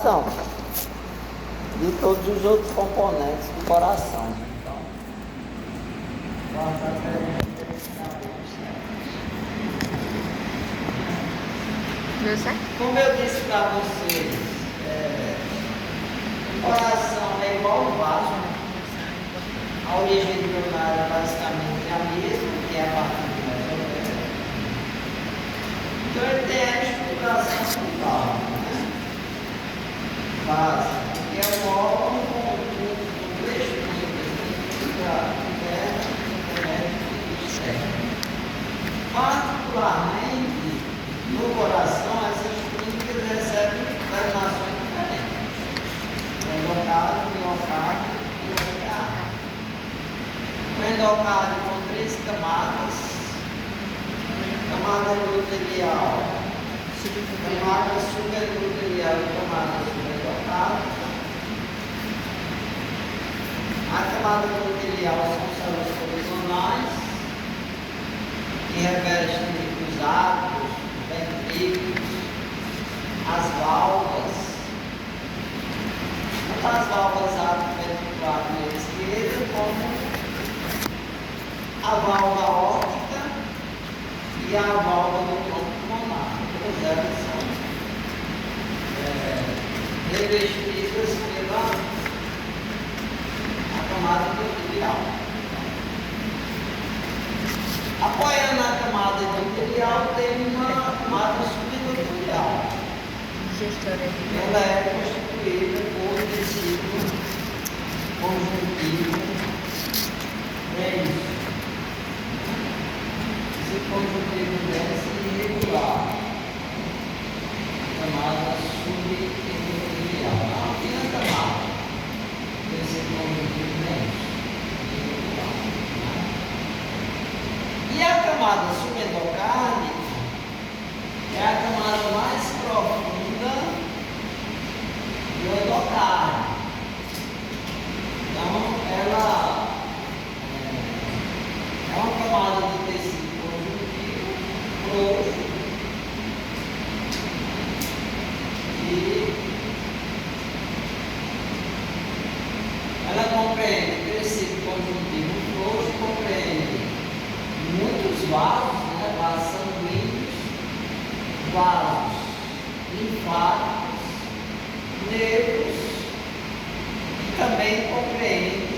São de todos os outros componentes do coração. Então, Deu certo? como eu disse para vocês, o coração é igual ao vaso. A origem primária basicamente é a mesma, que é a partir do mesotélio. Então ele tem a estruturação do vaso, né? Vaso, que é um órgão com três tipos, interna, intermédio e externa. Particularmente no coração, essas clínicas recebem terminações diferentes. Endocárdio, miocárdio e operário. O endocárdio com três camadas: camada endotelial, camada superendotelial e camada subendocárdio. A camada endotelial são células colisonais que revestem os átrios, ventrículos, as válvulas. Tanto as válvulas atrioventricular e esquerda, como a válvula órtica e a válvula do tronco pulmonar. Todas elas são revestidas pela camada endotelial. Apoiando a camada endotelial, tem uma camada subendotelial. Ela é constituída por tecido conjuntivo. É isso. Esse conjuntivo denso e irregular. Camada subendotelial. A fina camada desse conjuntivo denso e irregular. E a camada subendocárdica é a camada mais profunda do endocárdio. Então, ela é uma camada de tecido conjuntivo grosso e ela compreende tecido conjuntivo grosso, compreende muitos vasos, né, vasos sanguíneos, vasos linfáticos, nervos, e também compreende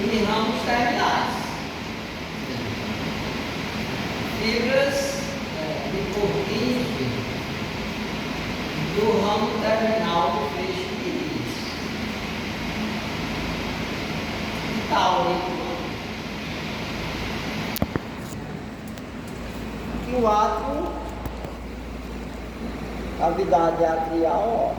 os ramos terminais, fibras de Purkinje do ramo terminal do feixe de íris, e tal. O átrio, cavidade atrial,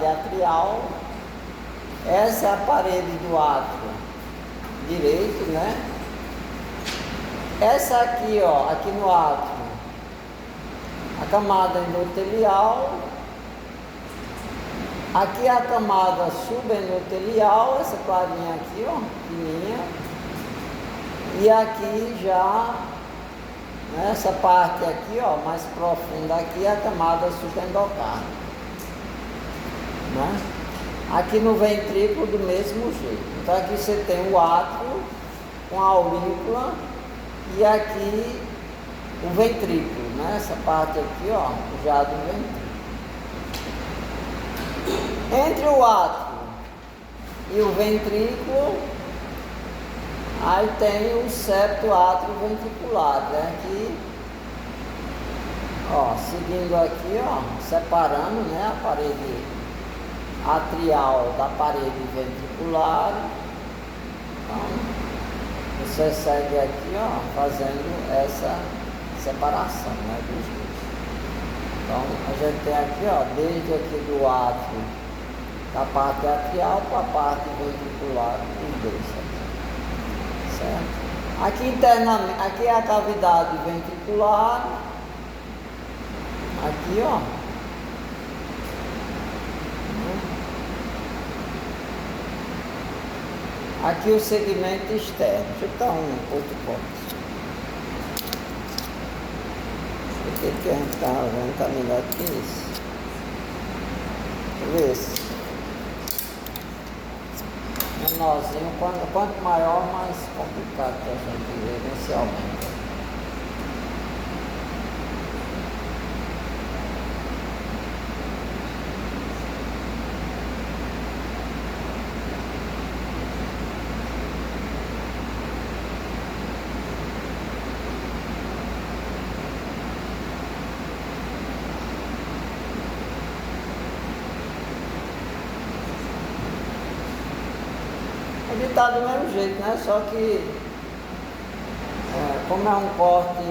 atrial, essa é a parede do átrio direito, né? Essa aqui, ó, aqui no átrio, a camada endotelial, aqui a camada subendotelial, essa clarinha aqui, ó, pequenininha, e aqui já, né, essa parte aqui, ó, mais profunda aqui, a camada subendocárdia. Né? Aqui no ventrículo do mesmo jeito. Então aqui você tem o átrio com a aurícula e aqui o ventrículo, né? Essa parte aqui, ó, já do ventrículo. Entre o átrio e o ventrículo, aí tem o septo átrio ventricular, né? Que Ó, seguindo aqui, ó, separando, né, a parede atrial da parede ventricular. Então, você segue aqui, ó, fazendo essa separação, né, dos dois. Então, a gente tem aqui, ó, desde aqui do átrio, da parte atrial para a parte ventricular, os dois, certo? Aqui internamente, aqui é a cavidade ventricular, aqui, ó. Aqui o segmento externo. Deixa eu dar um outro ponto. O que a gente está vendo está melhor que isso. Deixa eu ver se menorzinho, quanto maior, mais complicado que a gente vê inicialmente. Ele está do mesmo jeito, né? Só que, como é um corte,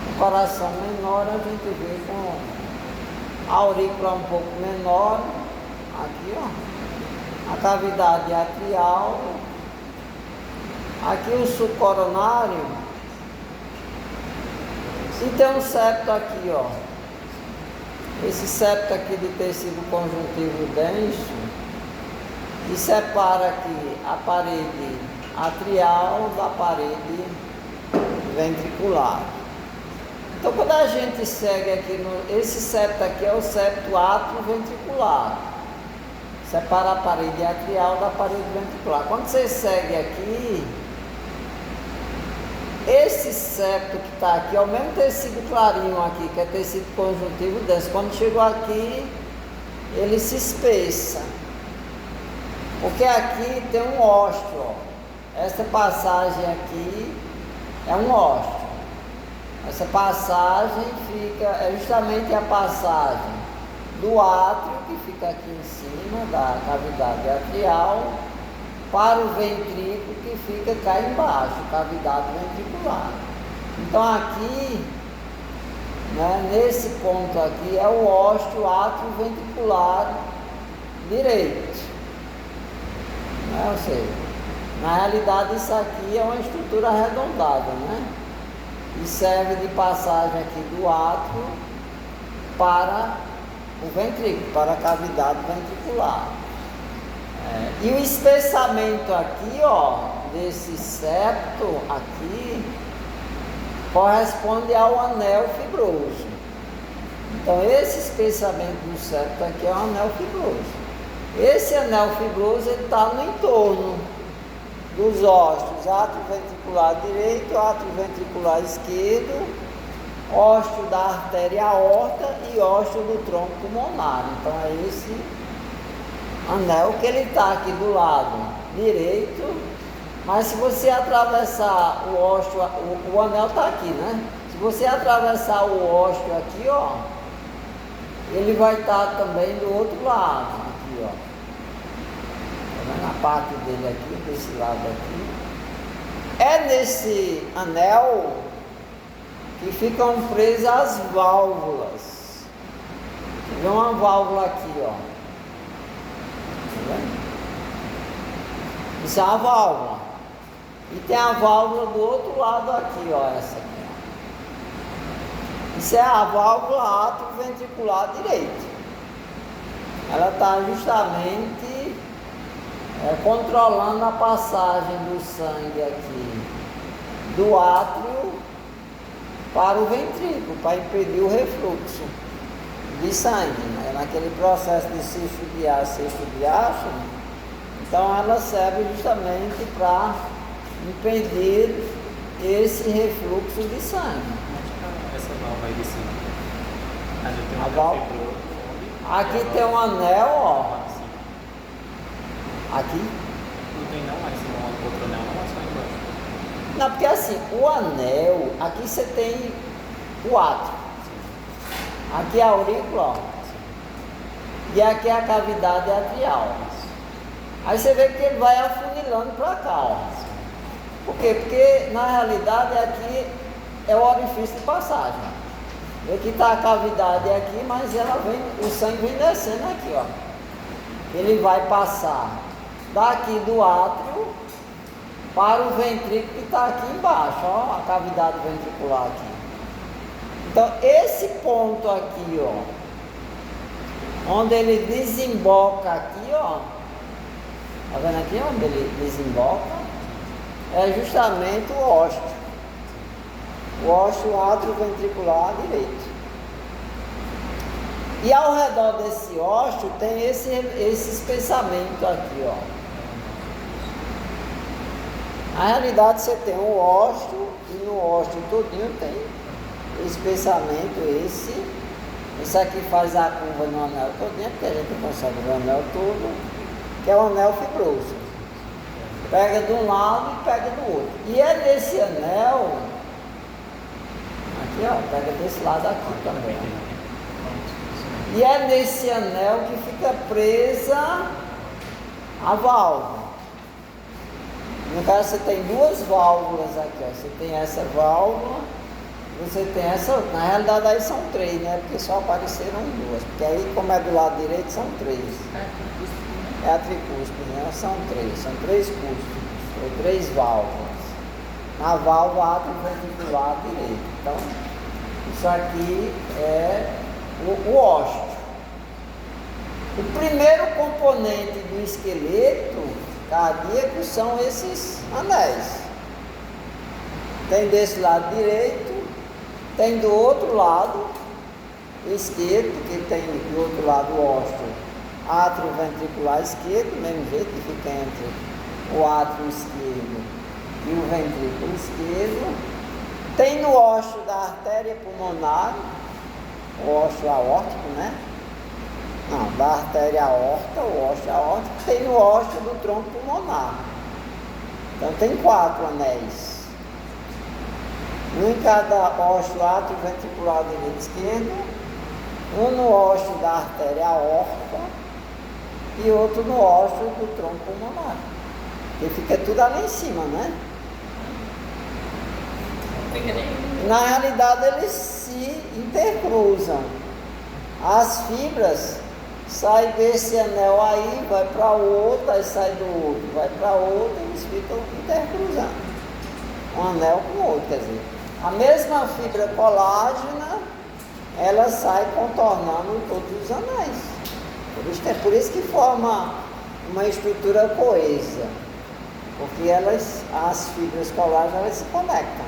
um coração menor, a gente vê com a aurícula um pouco menor, aqui, ó, a cavidade atrial, aqui o subcoronário, e tem um septo aqui, ó. Esse septo aqui de tecido conjuntivo denso, que separa aqui a parede atrial da parede ventricular. Então, quando a gente segue aqui, esse septo aqui é o septo atrioventricular, separa a parede atrial da parede ventricular. Quando você segue aqui, esse septo que está aqui é o mesmo tecido clarinho aqui, que é tecido conjuntivo denso. Quando chegou aqui, ele se espessa. Porque aqui tem um ósteo, ó. Essa passagem aqui é um ósteo. Essa passagem é justamente a passagem do átrio, que fica aqui em cima da cavidade atrial, para o ventrículo, que fica cá embaixo, cavidade ventricular. Então aqui, né, nesse ponto aqui, é o ósteo atrioventricular direito. Ou seja, na realidade isso aqui é uma estrutura arredondada, né? E serve de passagem aqui do átrio para o ventrículo, para a cavidade ventricular. E o espessamento aqui, ó, desse septo aqui, corresponde ao anel fibroso. Então esse espessamento do septo aqui é um anel fibroso. Esse anel fibroso está no entorno dos ósteos, átrio ventricular direito, átrio ventricular esquerdo, ósteo da artéria aorta e ósteo do tronco pulmonar. Então é esse anel que ele está aqui do lado direito, mas se você atravessar o ósteo, o anel está aqui, né? Se você atravessar o ósteo aqui, ó, ele vai estar também do outro lado. Ó. Na parte dele aqui, desse lado aqui, é nesse anel que ficam presas as válvulas. Tem uma válvula aqui, ó. Tá vendo? Isso é uma válvula. E tem a válvula do outro lado aqui, ó, essa aqui, ó. Isso é a válvula atrioventricular direito. Ela está justamente controlando a passagem do sangue aqui do átrio para o ventrículo, para impedir o refluxo de sangue, né? Naquele processo de cisto de diástole. Então ela serve justamente para impedir esse refluxo de sangue. Essa válvula aí de cima. A gente tem A válvula. Aqui tem um anel, ó. Aqui? Não tem não, mas um outro anel não, é só embaixo. Não, porque assim, o anel, aqui você tem o átrio. Aqui é a aurícula, ó. E aqui é a cavidade atrial. Aí você vê que ele vai afunilando para cá, ó. Por quê? Porque na realidade aqui é o orifício de passagem. Aqui está a cavidade aqui, mas ela vem, o sangue vem descendo aqui, ó. Ele vai passar daqui do átrio para o ventrículo que está aqui embaixo, ó, a cavidade ventricular aqui. Então esse ponto aqui, ó, onde ele desemboca aqui, ó, tá vendo aqui onde ele desemboca? É justamente o ósteo. O ósteo atrioventricular direito. E ao redor desse ósteo tem esse espessamento aqui, ó. Na realidade você tem um ósteo e no ósteo todinho tem espessamento esse aqui faz a curva no anel todinho, porque a gente consegue ver o anel todo, que é o anel fibroso. Pega de um lado e pega do outro. E é nesse anel, aqui ó, pega desse lado aqui também. E é nesse anel que fica presa a válvula. No caso você tem duas válvulas aqui, ó. Você tem essa válvula, você tem essa outra. Na realidade aí são três, né? Porque só apareceram duas. Porque aí como é do lado direito são três. É a tricúspide, né? São três cúspides, ou três válvulas. Na válvula atrioventricular direito. Então, isso aqui é o ósteo. O primeiro componente do esqueleto cardíaco são esses anéis. Tem desse lado direito, tem do outro lado esquerdo, que tem do outro lado o ósteo atrioventricular esquerdo, do mesmo jeito que fica entre o átrio esquerdo e o ventrículo esquerdo. Tem no ósteo da artéria pulmonar, o ósteo aórtico, né? Não, da artéria aorta, o ósteo aórtico, tem no ósteo do tronco pulmonar. Então tem 4 anéis. Um em cada ósteo atrioventricular direito e esquerdo, um no ósteo da artéria aórtica e outro no ósteo do tronco pulmonar. Que fica tudo ali em cima, né? Na realidade eles se intercruzam. As fibras saem desse anel aí, vai para o outro, aí sai do outro, vai para outro, eles ficam intercruzando. Um anel com o outro, quer dizer. A mesma fibra colágena, ela sai contornando todos os anéis. Por isso que forma uma estrutura coesa. Porque as fibras colágenas, elas se conectam,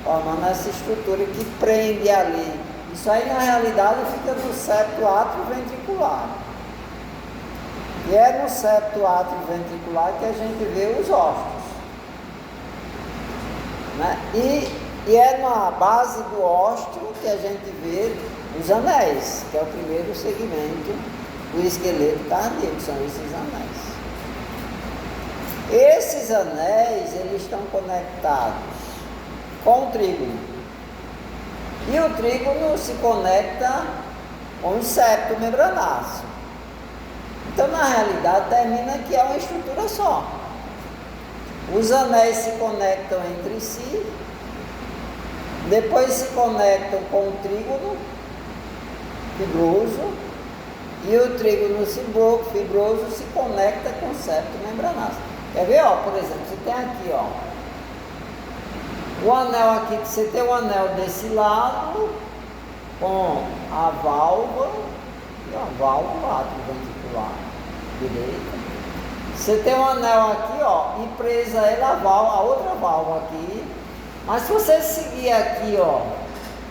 formando essa estrutura que prende ali. Isso aí, na realidade, fica no septo atrioventricular. E é no septo atrioventricular que a gente vê os ósteos. Né? E é na base do ósteo que a gente vê os anéis, que é o primeiro segmento do esqueleto cardíaco, são esses anéis. Esses anéis, eles estão conectados com o trígono. E o trígono se conecta com o septo membranáceo. Então, na realidade, termina que é uma estrutura só. Os anéis se conectam entre si, depois se conectam com o trígono fibroso, e o trígono fibroso se conecta com o septo membranáceo. Quer ver, ó, por exemplo, você tem aqui, ó, o anel aqui, você tem o anel desse lado, com a válvula, e a válvula atrioventricular direita. Você tem um anel aqui, ó, e presa ele a outra válvula aqui. Mas se você seguir aqui, ó,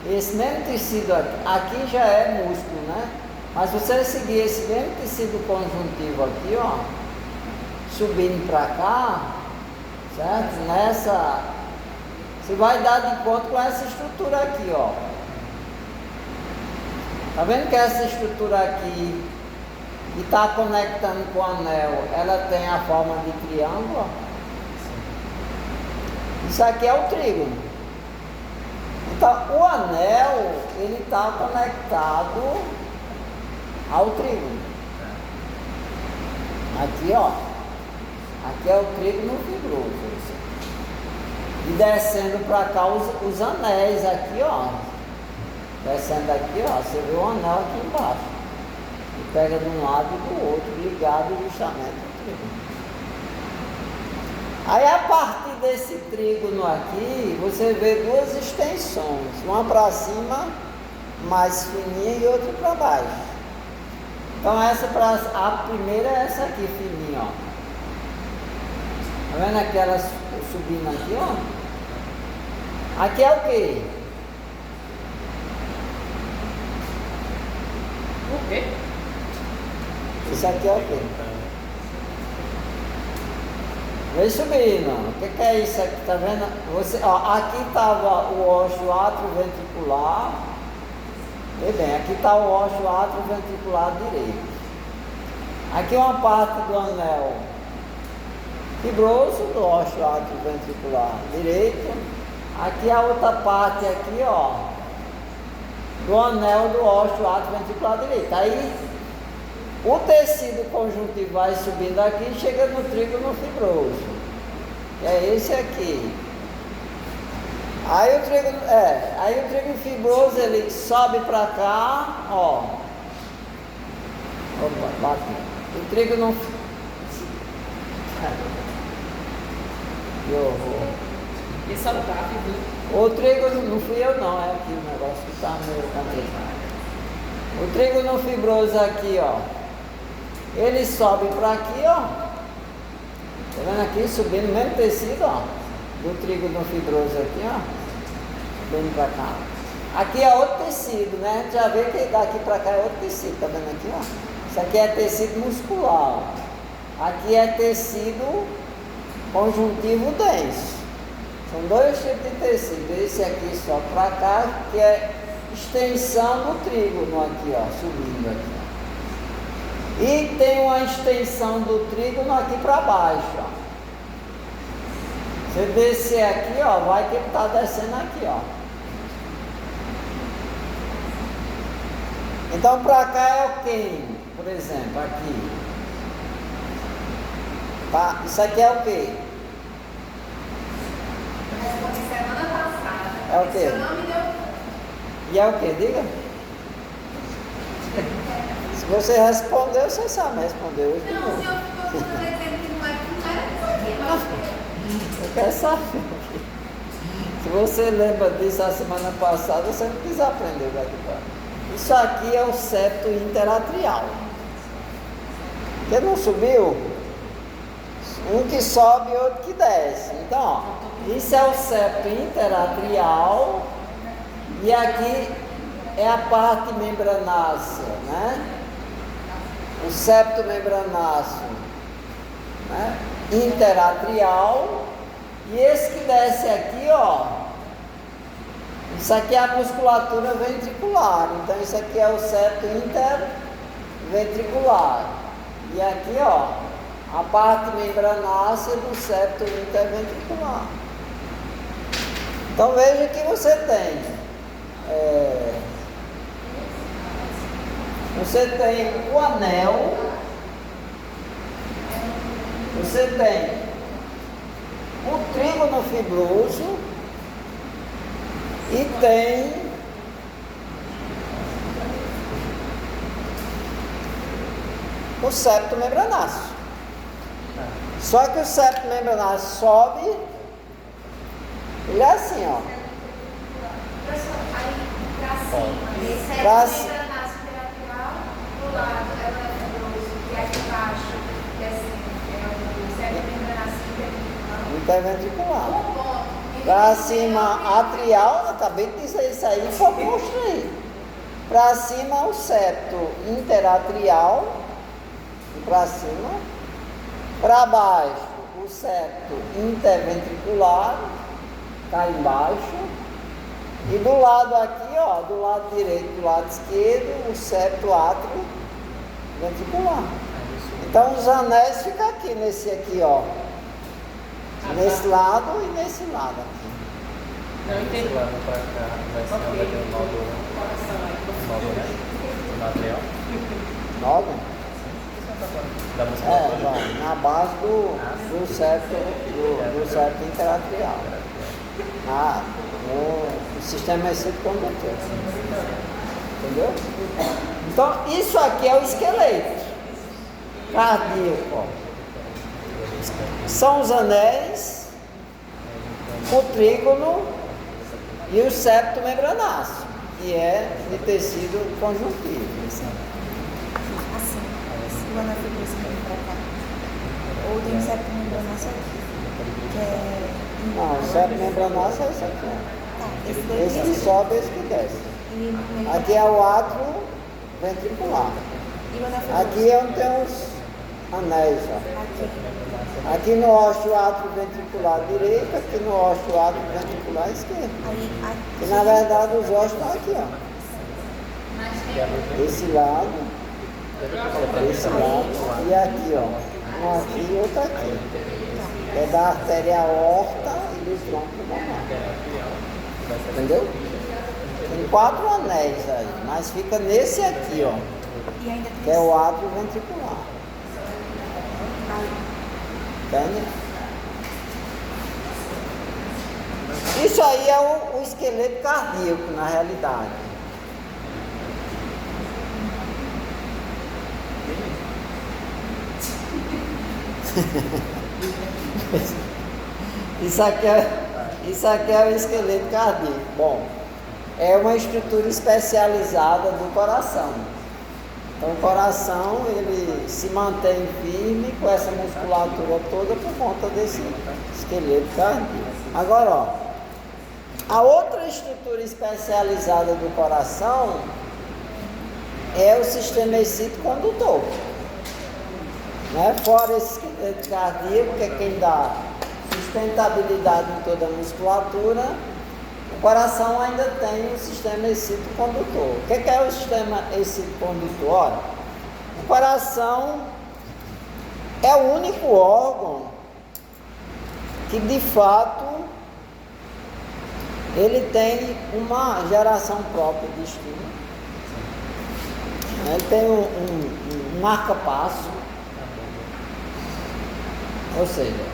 esse mesmo tecido aqui já é músculo, né? Mas se você seguir esse mesmo tecido conjuntivo aqui, ó, subindo para cá, certo? Você vai dar de encontro com essa estrutura aqui, ó. Tá vendo que essa estrutura aqui, que está conectando com o anel, ela tem a forma de triângulo, ó. Isso aqui é o trígono. Então, o anel, ele está conectado ao trígono. Aqui, ó. Aqui é o trígono fibroso. E descendo para cá os anéis aqui, ó. Descendo aqui, ó. Você vê o anel aqui embaixo. E pega de um lado e do outro, ligado justamente ao trígono. Aí a partir desse trígono aqui, você vê duas extensões. Uma para cima, mais fininha, e outra para baixo. Então a primeira é essa aqui, fininha, ó. Tá vendo aquelas subindo aqui, ó? Aqui é o quê? O quê? Isso aqui é o quê? Vem subindo. O que é isso aqui? Tá vendo? Você, ó, aqui estava o ósseo atrioventricular. Vê bem, aqui está o ósseo atrioventricular direito. Aqui uma parte do anel fibroso do ósseo atrioventricular direito. Aqui a outra parte aqui, ó, do anel do ósseo atrioventricular direito. Aí o tecido conjuntivo vai subindo aqui e chega no trígono fibroso. Que é esse aqui. Aí o trígono fibroso ele sobe para cá, ó. Opa, bate. O trígono. Que horror. Isso é rápido. O trígono, não fui eu não, é aqui o negócio que está no meu caneta. O trígono fibroso aqui, ó. Ele sobe para aqui, ó. Tá vendo aqui? Subindo o mesmo tecido, ó. Do trígono fibroso aqui, ó. Subindo para cá. Aqui é outro tecido, né? A gente já vê que daqui para cá é outro tecido, tá vendo aqui, ó? Isso aqui é tecido muscular, ó. Aqui é tecido conjuntivo denso. São dois tipos de tecido. Esse aqui só para cá, que é extensão do trígono aqui, ó. Subindo aqui. E tem uma extensão do trígono aqui para baixo, ó. Você descer aqui, ó, vai que ele está descendo aqui, ó. Então para cá é o quê? Por exemplo, aqui. Tá? Isso aqui é o quê? Respondi semana passada. É o quê? Seu nome deu. E é o quê? Diga. Se você respondeu, você sabe responder hoje. Não, o senhor ficou dizendo que não era isso aqui, Eu quero saber. Se você lembra disso a semana passada, você não quis aprender daqui para. Isso aqui é o septo interatrial. Porque não subiu? Um que sobe e outro que desce. Então, ó, isso é o septo interatrial. E aqui é a parte membranácea, né? O septo membranáceo, né? Interatrial. E esse que desce aqui, ó, isso aqui é a musculatura ventricular. Então isso aqui é o septo interventricular. E aqui, ó, a parte membranácea do septo interventricular. Então veja que você tem o anel, você tem o trígono fibroso e tem o septo membranáceo. Só que o septo membranáceo sobe, ele é assim, ó. Professor, aí pra cima, Pra esse é o membranáceo lateral, do lado é o fibroso, e aqui embaixo, que é assim, é o septo membranáceo interventricular. Interventricular. Um ponto. Pra cima, atrial, eu acabei de dizer isso aí, só mostrei. Pra cima, o septo interatrial, pra cima. Pra baixo, o septo interventricular, cá embaixo. E do lado aqui, ó, do lado direito e do lado esquerdo, o septo átrio ventricular. Então os anéis ficam aqui, nesse aqui, ó. Nesse lado e nesse lado aqui. Esse lado pra cá vai ter um nódulo, né? O material. Nódulo? Da musculatura. Vai, na base do septo interatrial. No sistema condutor. Entendeu? Então, isso aqui é o esqueleto cardíaco. São os anéis, o trígono e o septo membranáceo, que é de tecido conjuntivo. Assim, o anafibroso vem pra cá. Ou tem o septo membranáceo aqui, que é... Não, o septo membranáceo é esse aqui. Tá, esse daqui Esse que sobe, esse que desce. E no meio Aqui é o átrio ventricular. e o anafibroso. Aqui é onde tem os anéis, ó. Aqui. Aqui no ósseo átrio ventricular direito, aqui no ósseo átrio ventricular esquerdo. Aí, Que aqui. na verdade os ossos estão aqui, ó. Esse lado e aqui, ó. Um aqui e outro aqui. É da artéria aorta e do tronco pulmonar. Entendeu? Tem 4 anéis aí, mas fica nesse aqui, ó. E ainda Que tem é o átrio ventricular. Entende? Isso aí é o esqueleto cardíaco, na realidade. Isso aqui é o esqueleto cardíaco. Bom, é uma estrutura especializada do coração. Então o coração ele se mantém firme com essa musculatura toda por conta desse esqueleto cardíaco. Agora, ó, a outra estrutura especializada do coração é o sistema excito-condutor. Né? Fora esse esqueleto cardíaco, que é quem dá sustentabilidade em toda a musculatura, o coração ainda tem o sistema excito-condutor. O que é o sistema excito-condutor? Ora, o coração é o único órgão que, de fato, ele tem uma geração própria de estímulo. Ele tem um marca-passo, ou seja,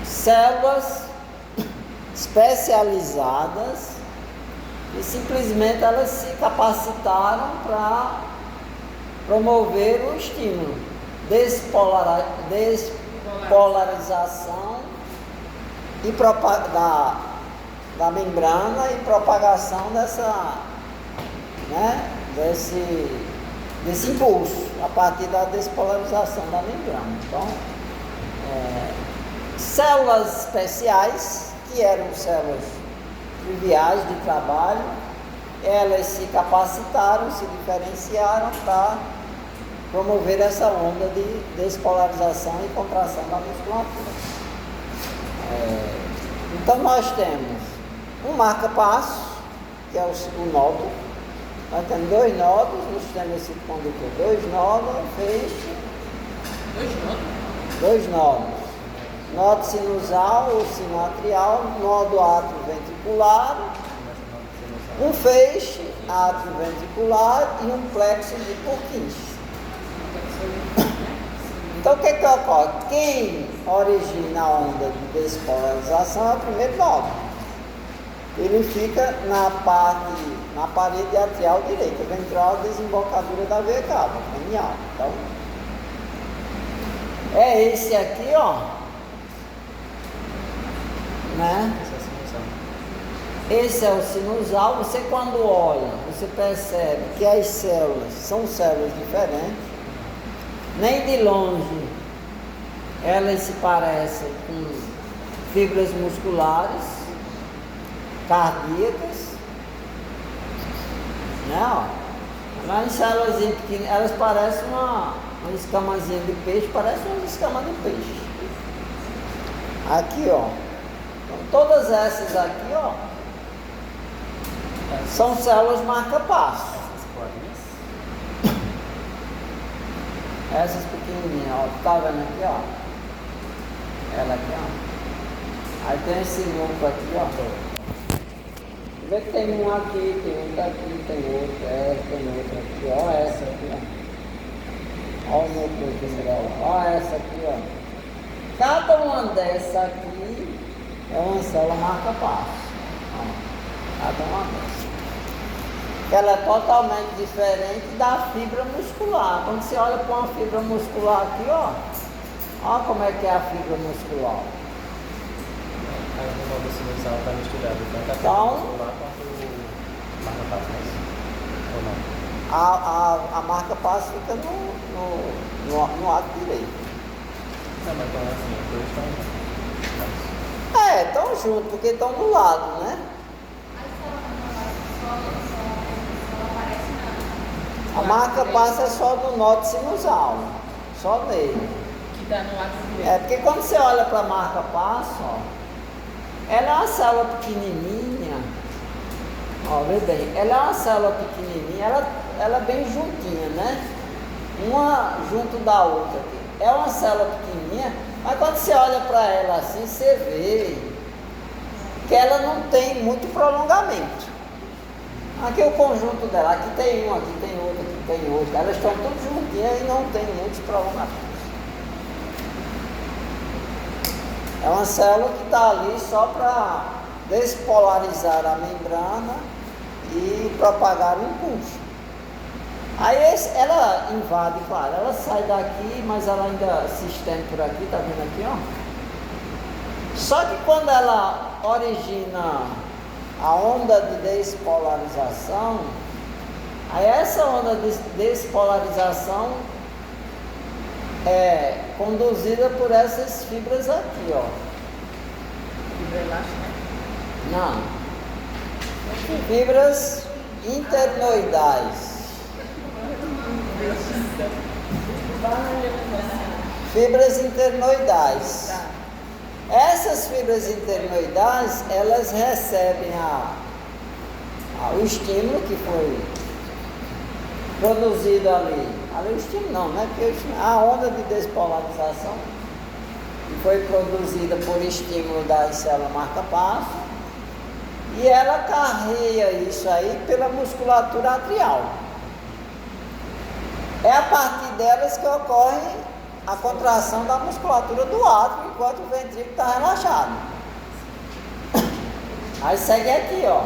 células especializadas e simplesmente elas se capacitaram para promover o estímulo, despolarização e da membrana e propagação desse impulso a partir da despolarização da membrana. Então, células especiais, que eram células triviais de trabalho, elas se capacitaram, se diferenciaram para promover essa onda de despolarização e contração da musculatura. Então nós temos um marca-passo, que é o nódulo. Nós temos 2 nódulos no sistema excito-condutor, 2 nódulos, feixe. 2 nódulos. Nódo sinusal ou sinoatrial, nódo atrioventricular, um feixe atrioventricular e um plexo de Purkinje. Então o que ocorre? Quem origina a onda de despolarização é o primeiro nódulo. Ele fica na parede atrial direita, ventral, desembocadura da veia cava, cranial. Então, é esse aqui, ó. Né? Esse é o sinusal. Você quando olha, você percebe que as células são células diferentes. Nem de longe elas se parecem com fibras musculares cardíacas. Não. Lá em células pequenas, elas parecem uma escamazinha de peixe, parece uma escama de peixe. Aqui, ó. Então, todas essas aqui, ó, são células marca-passo. Essas pequenininhas, ó, tá vendo aqui, ó? Ela aqui, ó. Aí tem esse núcleo aqui, ó. Vê que tem um aqui, tem outro aqui, tem outro aqui, ó essa aqui, ó. Ó o núcleo aqui, ó essa aqui, ó. Cada uma dessa aqui é uma célula marca-passo. Cada uma dessas. Ela é totalmente diferente da fibra muscular. Quando você olha para uma fibra muscular aqui, ó. Olha como é que é a fibra muscular. Aí no modo sinusal está misturado, tanto a fibra Então, muscular quanto o marca-passo, ou não? A marca-passo fica no lado direito. Não, mas então assim, os dois estão juntos. Estão juntos, porque estão do lado, né? A marca-passo é só do nó sinusal, só nele. Que dá no lado direito. Porque quando você olha para a marca-passo, ó, ela é uma célula pequenininha, ó, vê bem, ela é uma célula pequenininha, ela é bem juntinha, né? Uma junto da outra aqui. É uma célula pequenininha, mas quando você olha para ela assim, você vê que ela não tem muito prolongamento. Aqui é o conjunto dela, aqui tem um, aqui tem outro, aqui tem outro. Elas estão todas juntinhas e não tem muitos prolongamentos. É uma célula que está ali só para despolarizar a membrana e propagar o impulso. Aí ela invade, claro, ela sai daqui, mas ela ainda se estende por aqui, tá vendo aqui, ó? Só que quando ela origina a onda de despolarização, aí essa onda de despolarização é conduzida por essas fibras aqui, ó. Fibra elástica. Não. Fibras internoidais. Fibras internoidais. Essas fibras internoidais, elas recebem o estímulo que foi produzido ali. Ali o estímulo não, né? Porque a onda de despolarização foi produzida por estímulo da célula marca-passo e ela carreia isso aí pela musculatura atrial. É a partir delas que ocorre a contração da musculatura do átrio enquanto o ventrículo está relaxado. Aí segue aqui, ó.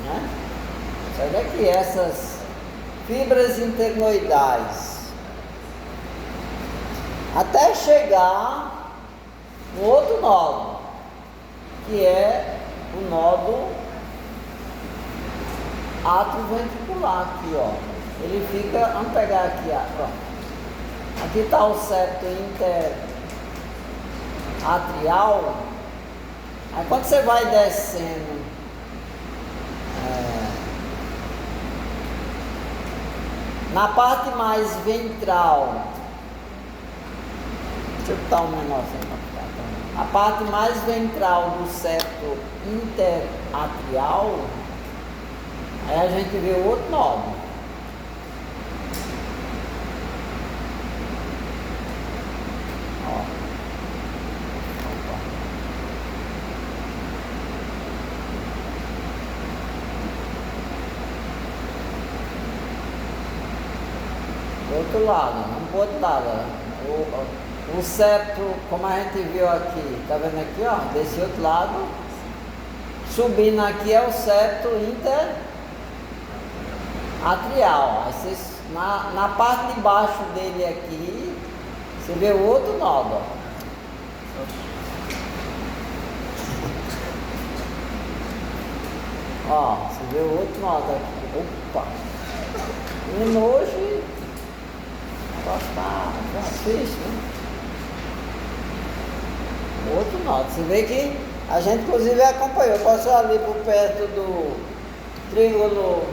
Né? Segue aqui essas fibras internoidais. Até chegar no outro nódo, que é o nódo atrioventricular aqui, ó. Ele fica, vamos pegar aqui, ó. Aqui está o septo interatrial. Aí quando você vai descendo na parte mais ventral, deixa eu botar um menor assim para ficar. A parte mais ventral do septo interatrial, aí a gente vê o outro nódo. Do outro lado, vamos pro outro lado. O septo, como a gente viu aqui, tá vendo aqui, ó? Desse outro lado, subindo aqui é o septo interatrial. Aí vocês, na parte de baixo dele aqui, você vê o outro nódo, ó. Ó, você vê o outro nódo aqui. Opa! E hoje tá triste, né? Outro nódo. Você vê que a gente inclusive acompanhou, passou ali por perto do triângulo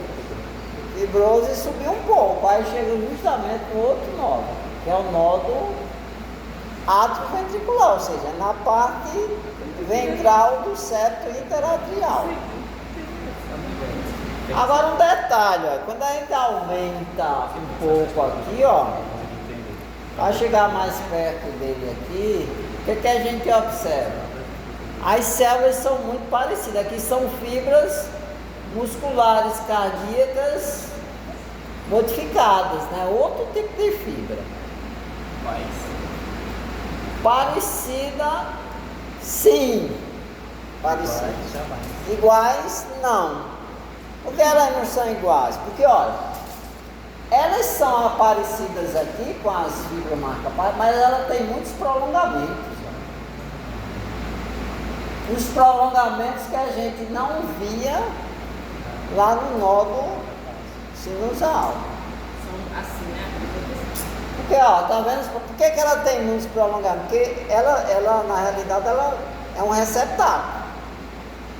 fibroso e subiu um pouco. Aí chega justamente no outro nódo, que é o nódo atrioventricular, ou seja, na parte ventral do septo interatrial. Agora um detalhe, ó, quando a gente aumenta um pouco aqui, ó, vai chegar mais perto dele aqui, o que a gente observa? As células são muito parecidas. Aqui são fibras musculares cardíacas modificadas, né? Outro tipo de fibra. Mas Parecida, sim. Parecida. jamais. Iguais, não. Por que elas não são iguais? Porque, olha, elas são parecidas aqui com as fibras marca-página, mas ela tem muitos prolongamentos. Os prolongamentos que a gente não via lá no nódulo sinusal. São assim, né? Porque, ó, tá vendo? Por que ela tem muitos prolongamentos? Porque ela na realidade, ela é um receptáculo.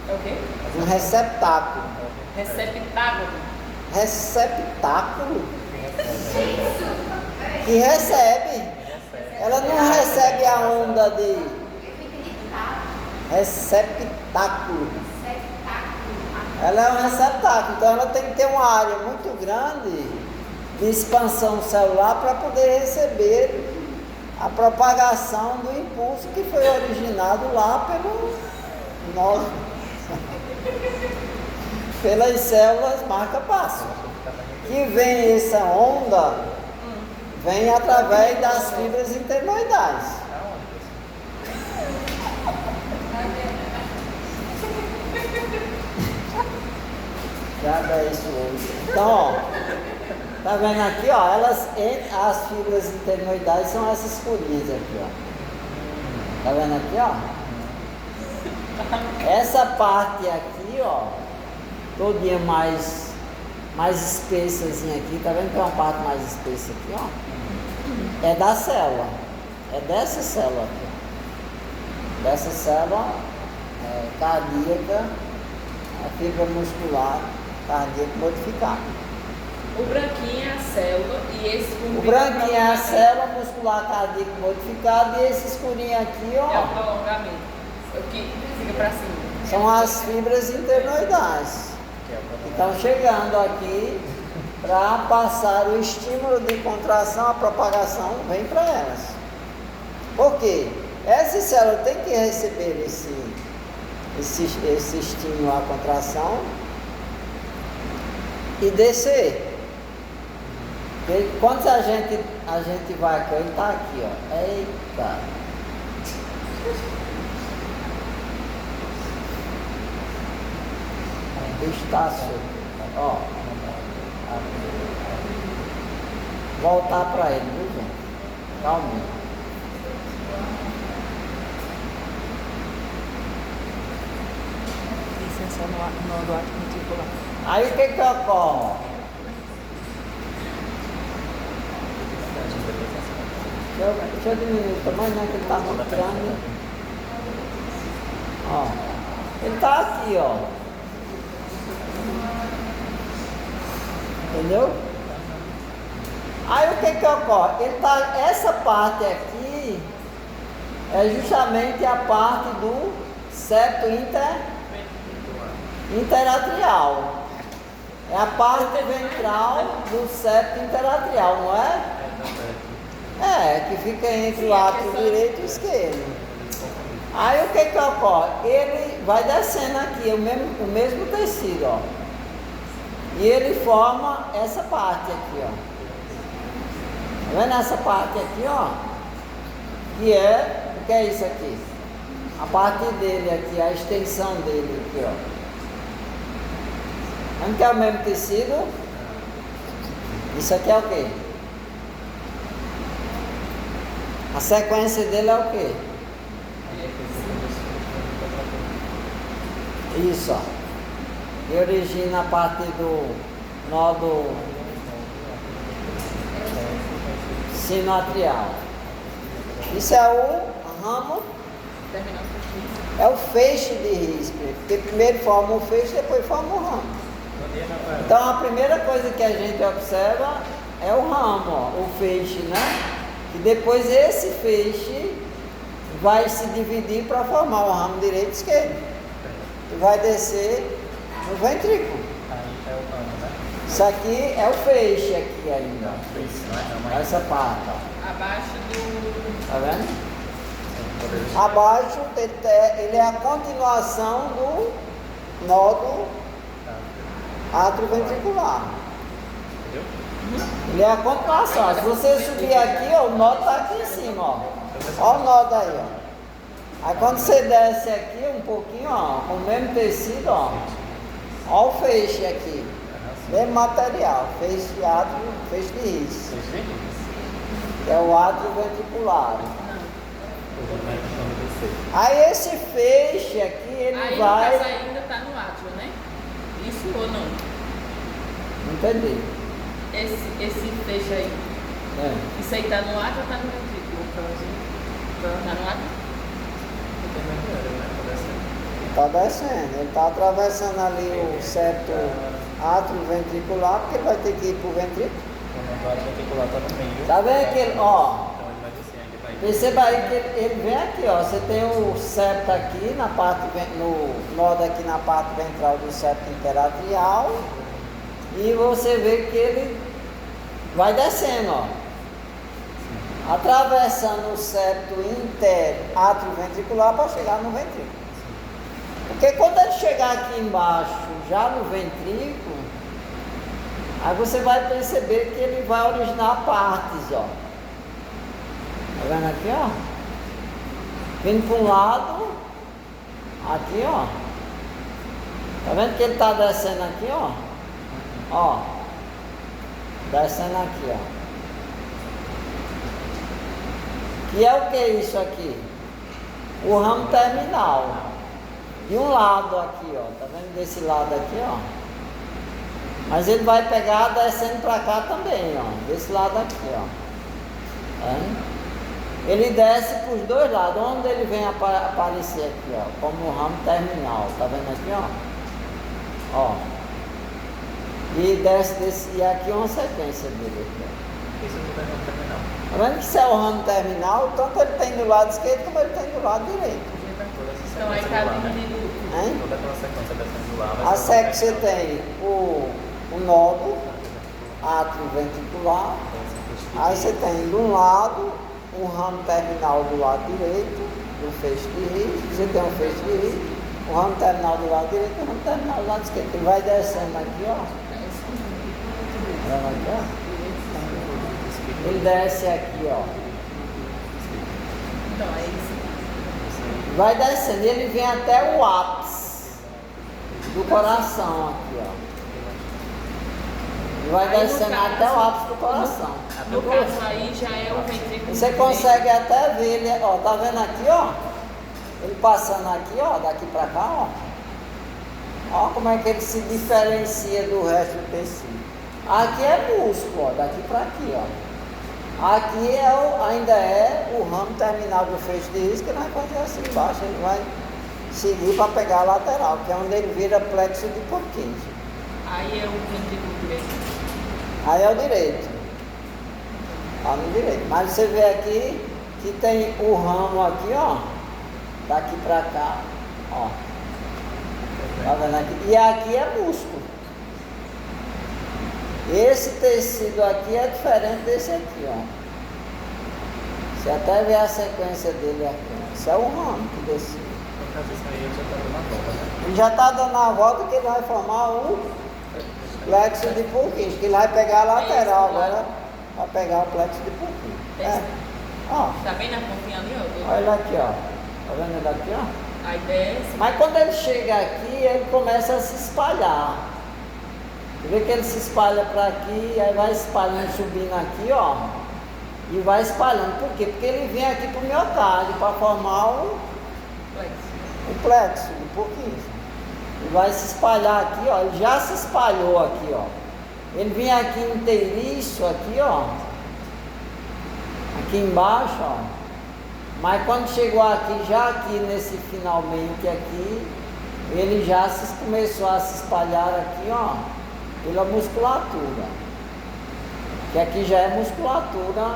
É o quê? Um receptáculo. Receptáculo. Receptáculo? Que recebe. Ela não recebe a onda de receptáculo. Ela é um receptáculo, então ela tem que ter uma área muito grande de expansão celular para poder receber a propagação do impulso que foi originado lá pelo nosso, pelas células marca-passo. Que vem essa onda, vem através das fibras internoidais. Traga isso hoje. Então, ó, tá vendo aqui, ó, as fibras internoidais são essas furinhas aqui, ó. Tá vendo aqui, ó? Essa parte aqui, ó, todinha mais espessazinha aqui, tá vendo que é uma parte mais espessa aqui, ó? É da célula, é dessa célula aqui, ó. Dessa célula cardíaca, a fibra muscular cardíaca modificada. O branquinho é a célula e esse O branquinho é a célula muscular cardíaca modificada e esse escurinho aqui, é o ó, prolongamento. É o que fica pra cima. são as fibras internoidais que estão chegando aqui para passar o estímulo de contração, a propagação vem para elas. Por quê? Essa célula tem que receber esse estímulo à contração e descer. Porque quando a gente vai aqui, ele está aqui, ó. Eita! Está solto. Ó. Voltar para ele, viu, gente? Calma. Licença no ato reticular. Aí o que ocorre? Deixa eu diminuir o tamanho, né? Que ele está muito grande. Ó. Ele está aqui, ó. Entendeu? Aí o que ocorre? Essa parte aqui é justamente a parte do septo interatrial. É a parte ventral do septo interatrial, não é? Que fica entre o átrio direito e esquerdo. Aí o que ocorre? Ele vai descendo aqui, o mesmo tecido, ó. E ele forma essa parte aqui, ó. Tá vendo essa parte aqui, ó? O que é isso aqui? A parte dele aqui, a extensão dele aqui, ó. Vendo que é o mesmo tecido? Isso aqui é o quê? A sequência dele é o quê? Isso, ó. E origina a partir do nódulo sinoatrial. Isso é o ramo, é o feixe de Rispre, porque primeiro forma o feixe, depois forma o ramo. Então a primeira coisa que a gente observa é o ramo, ó, o feixe, né? E depois esse feixe vai se dividir para formar o ramo direito e esquerdo. E vai descer no ventrículo. Isso aqui é o feixe aqui ainda. Essa parte, ó. Abaixo do... Tá vendo? Abaixo ele é a continuação do nódulo atrioventricular. Entendeu? Ele é a continuação. Se você subir aqui, ó, o nó está aqui em cima, ó. Ó o nó daí, ó. Aí quando você desce aqui um pouquinho, ó, com o mesmo tecido, ó. Ó o feixe aqui. Mesmo material. Feixe átrio, feixe de ris. Vocês veem isso? Que é o átrio ventricular. Eu vou mais quando descer. Aí esse feixe aqui, ele Aí vai. no caso ainda tá no átrio, né? Isso ou não? Entendi. Esse feixe aí. É. Isso aí tá no átrio ou tá no ventrículo? Tá no átrio? Eu tenho mais dinheiro, né? Tá descendo. Está descendo, ele está atravessando ali o septo atrioventricular, porque ele vai ter que ir para o ventrículo. Quando o nódulo ventricular tá no meio. Tá vendo que ele, ó, Então ele vai descer, ele vai. perceba aí que ele vem aqui, ó, você tem o septo aqui na parte, no nódo aqui na parte ventral do septo interatrial, e você vê que ele vai descendo, ó, atravessando o septo atrioventricular para chegar no ventrículo. Porque quando ele chegar aqui embaixo, já no ventrículo, aí você vai perceber que ele vai originar partes, ó. Tá vendo aqui, ó? Vindo para um lado, aqui, ó. Tá vendo que ele tá descendo aqui, ó? Ó. Descendo aqui, ó. Que é o que isso aqui? O ramo terminal. De um lado aqui, ó, tá vendo desse lado aqui, ó? Mas ele vai pegar descendo pra cá também, ó, desse lado aqui, ó. Tá vendo? Ele desce pros dois lados, onde ele vem aparecer aqui, ó, como o ramo terminal, tá vendo aqui, ó? Ó. E desce desse, e aqui é uma sequência dele aqui, ó. Isso não é no terminal. Tá vendo que isso é o ramo terminal, tanto ele tem do lado esquerdo como ele tem do lado direito. Então aí tá dividido. Hein? Toda aquela sequência descendo lá. vai A ser seca você tem o nódulo atrioventricular, aí você tem de um lado um ramo terminal do lado direito, do feixe de ris, você tem um feixe de ris, o ramo terminal do lado direito e o ramo terminal do lado esquerdo. Ele vai descendo aqui, ó. Vendo aqui, ó. Ele desce aqui, ó. Então é isso. Vai descendo, ele vem até o ápice do coração aqui, ó. Ele vai Aí, no descendo caso, até o ápice do coração. No caso aí já é o ventrículo. Você consegue até ver ele, ó, tá vendo aqui, ó? Ele passando aqui, ó, daqui pra cá, ó. Ó como é que ele se diferencia do resto do tecido. Aqui é músculo, ó, daqui pra aqui, ó. Aqui ainda é o ramo terminal do feixe de ris, que não vai fazer assim embaixo, ele vai seguir para pegar a lateral, que é onde ele vira plexo de Purkinje. Aí é o ventrículo direito. Aí é o direito. Tá no direito. Mas você vê aqui que tem o ramo aqui, ó, daqui para cá, ó. Tá vendo aqui? E aqui é músculo. Esse tecido aqui é diferente desse aqui, ó. Você até vê a sequência dele aqui, ó. Isso é o ramo que desceu. No caso, isso aí ele já tá dando a volta, né? Ele já está dando a volta que ele vai formar o plexo de Purkinje, que ele vai pegar a lateral agora, vai pegar o plexo de Purkinje. É. Ó, Tá bem na pontinha ali, ó? olha ele aqui, ó. Tá vendo ele aqui, ó? Aí desce. Mas quando ele chega aqui, ele começa a se espalhar. Você vê que ele se espalha para aqui, aí vai espalhando, subindo aqui, ó. E vai espalhando. Por quê? Porque ele vem aqui pro miocárdio para formar o plexo de Purkinje. Ele vai se espalhar aqui, ó. Ele já se espalhou aqui, ó. Ele vem aqui inteiriço, aqui, ó. Aqui embaixo, ó. Mas quando chegou aqui, já aqui nesse finalmente aqui, ele já começou a se espalhar aqui, ó, pela musculatura. Que aqui já é musculatura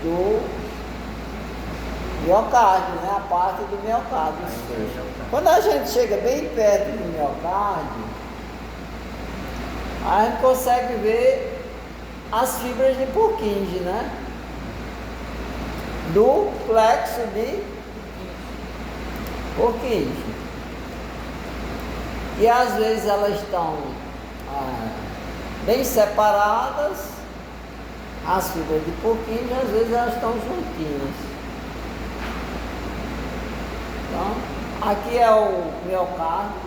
do miocárdio, né? A parte do miocárdio. Quando a gente chega bem perto do miocárdio, a gente consegue ver as fibras de Purkinje, né? Do plexo de Purkinje. E às vezes elas estão bem separadas, as fibras de Purkinje, às vezes elas estão juntinhas. Então, aqui é o miocárdio.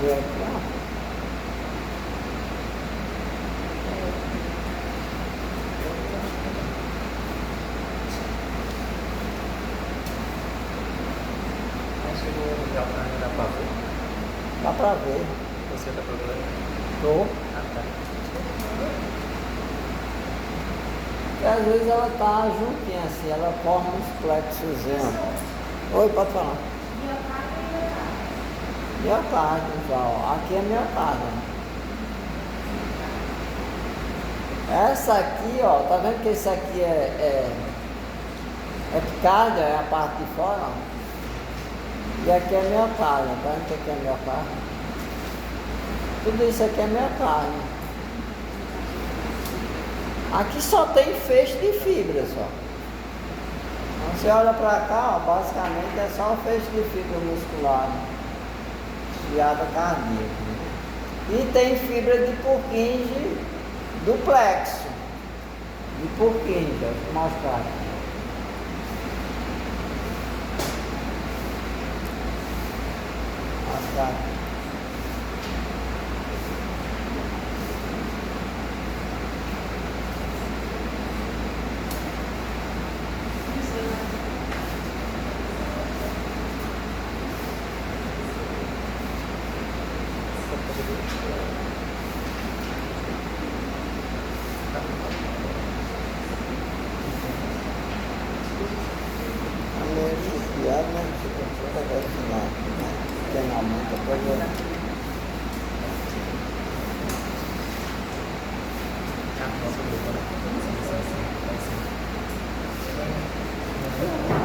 E aqui, ó. Dá pra ver. Você tá procurando? Tô. Ah, tá. E às vezes ela tá juntinha assim, ela forma uns plexos. Oi, pode falar. Miocárdio já, ó. Aqui é miocárdio. Essa aqui, ó, tá vendo que esse aqui é epicárdio, é a parte de fora, ó. E aqui é miocárdio, tá vendo que aqui é miocárdio? Tudo isso aqui é miocárdio. Aqui só tem feixe de fibras, ó. Então você olha pra cá, ó, basicamente é só um feixe de fibra muscular, desviada cardíaca. E tem fibra de Purkinje do plexo. De Purkinje, ó, vou mostrar aqui. Mostrar aqui.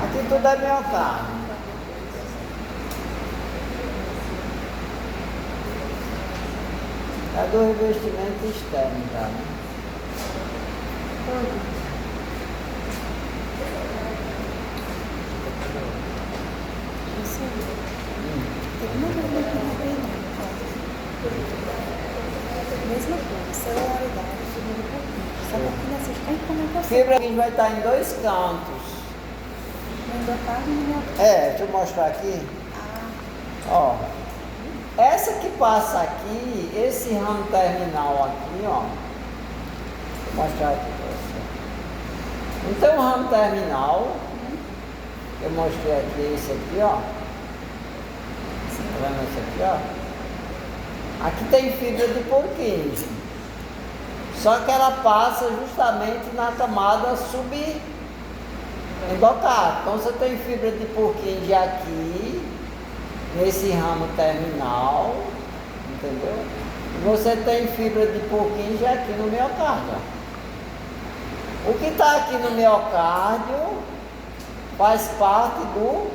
Aqui tudo é miocárdio. É do revestimento externo, tá? Mesma coisa, celularidade, fibra de Purkinje. Só que aqui nessa tem como é Fibra que vai estar em dois cantos. no endocárdio e no miocárdio. Deixa eu mostrar aqui. Ó. Essa que passa aqui, esse ramo terminal aqui, ó. Vou mostrar aqui pra você. Então o ramo terminal, eu mostrei aqui esse aqui, ó. Tá vendo esse aqui, ó? Aqui tem fibra de Purkinje. Só que ela passa justamente na camada subendocárdia. Então você tem fibra de Purkinje aqui, nesse ramo terminal, entendeu? E você tem fibra de Purkinje aqui no miocárdio. O que está aqui no miocárdio faz parte do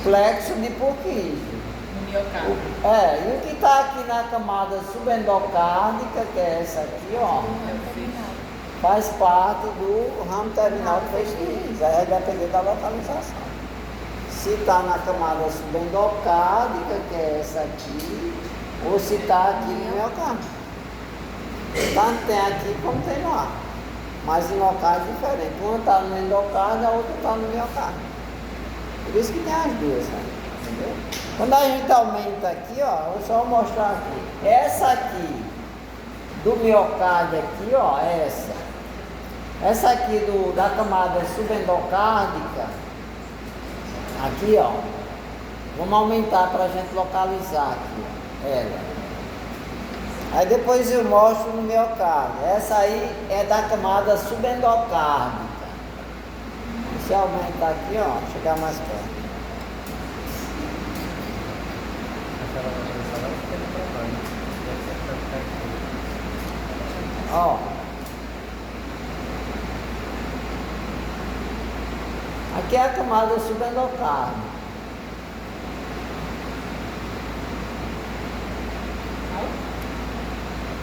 plexo de Purkinje. No miocárdio. E o que está aqui na camada subendocárdica, que é essa aqui, ó, faz parte do ramo terminal do feixe de rins. Aí vai depender da localização. Se está na camada subendocárdica, que é essa aqui, ou se está aqui no miocárdio. Tanto tem aqui como tem lá. Mas em locais diferentes. Uma está no endocárdio, a outra está no miocárdio. Por isso que tem as duas, né? Entendeu? Quando a gente aumenta aqui, ó, eu só vou mostrar aqui. Essa aqui do miocárdio aqui, ó, essa. Essa aqui da camada subendocárdica, aqui, ó. Vamos aumentar para a gente localizar aqui, ó, ela. Aí depois eu mostro no miocárdio. Essa aí é da camada subendocárdica. Deixa eu aumentar aqui, ó, chegar mais perto. Ó. Aqui é a camada subendocárdica.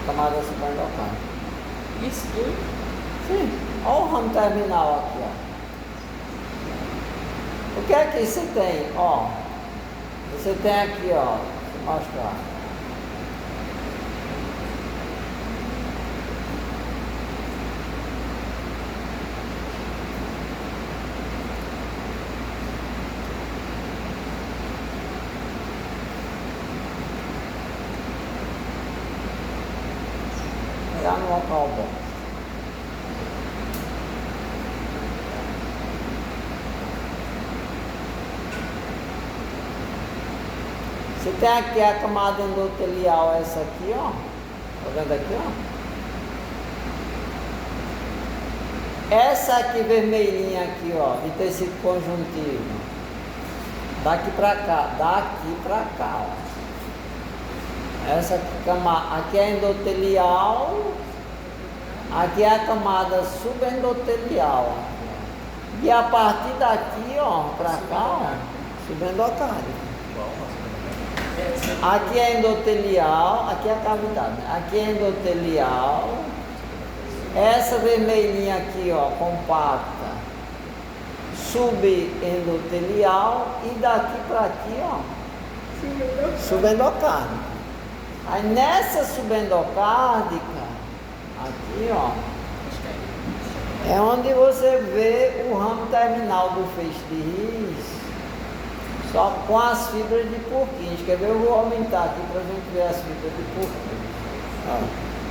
Camada subendocárdica. Isso tudo? Sim. Olha o ramo terminal aqui, ó. O que é que você tem? Ó, você tem aqui, ó, vou mostrar. Pegar no local bom. Você tem aqui a camada endotelial, essa aqui, ó. Tá vendo aqui, ó? Essa aqui vermelhinha aqui, ó, de tecido conjuntivo. Daqui pra cá, ó. Essa aqui é endotelial, aqui é a camada subendotelial. E a partir daqui, ó, pra cá, ó, subendocárdio. Aqui é endotelial, aqui é a cavidade. Aqui é endotelial. Essa vermelhinha aqui, ó, compacta, subendotelial. E daqui para aqui, ó, subendocárdica. Aí nessa subendocárdica, aqui, ó, é onde você vê o ramo terminal do feixe de His. Só com as fibras de Purkinje. Quer ver? Eu vou aumentar aqui para a gente ver as fibras de Purkinje.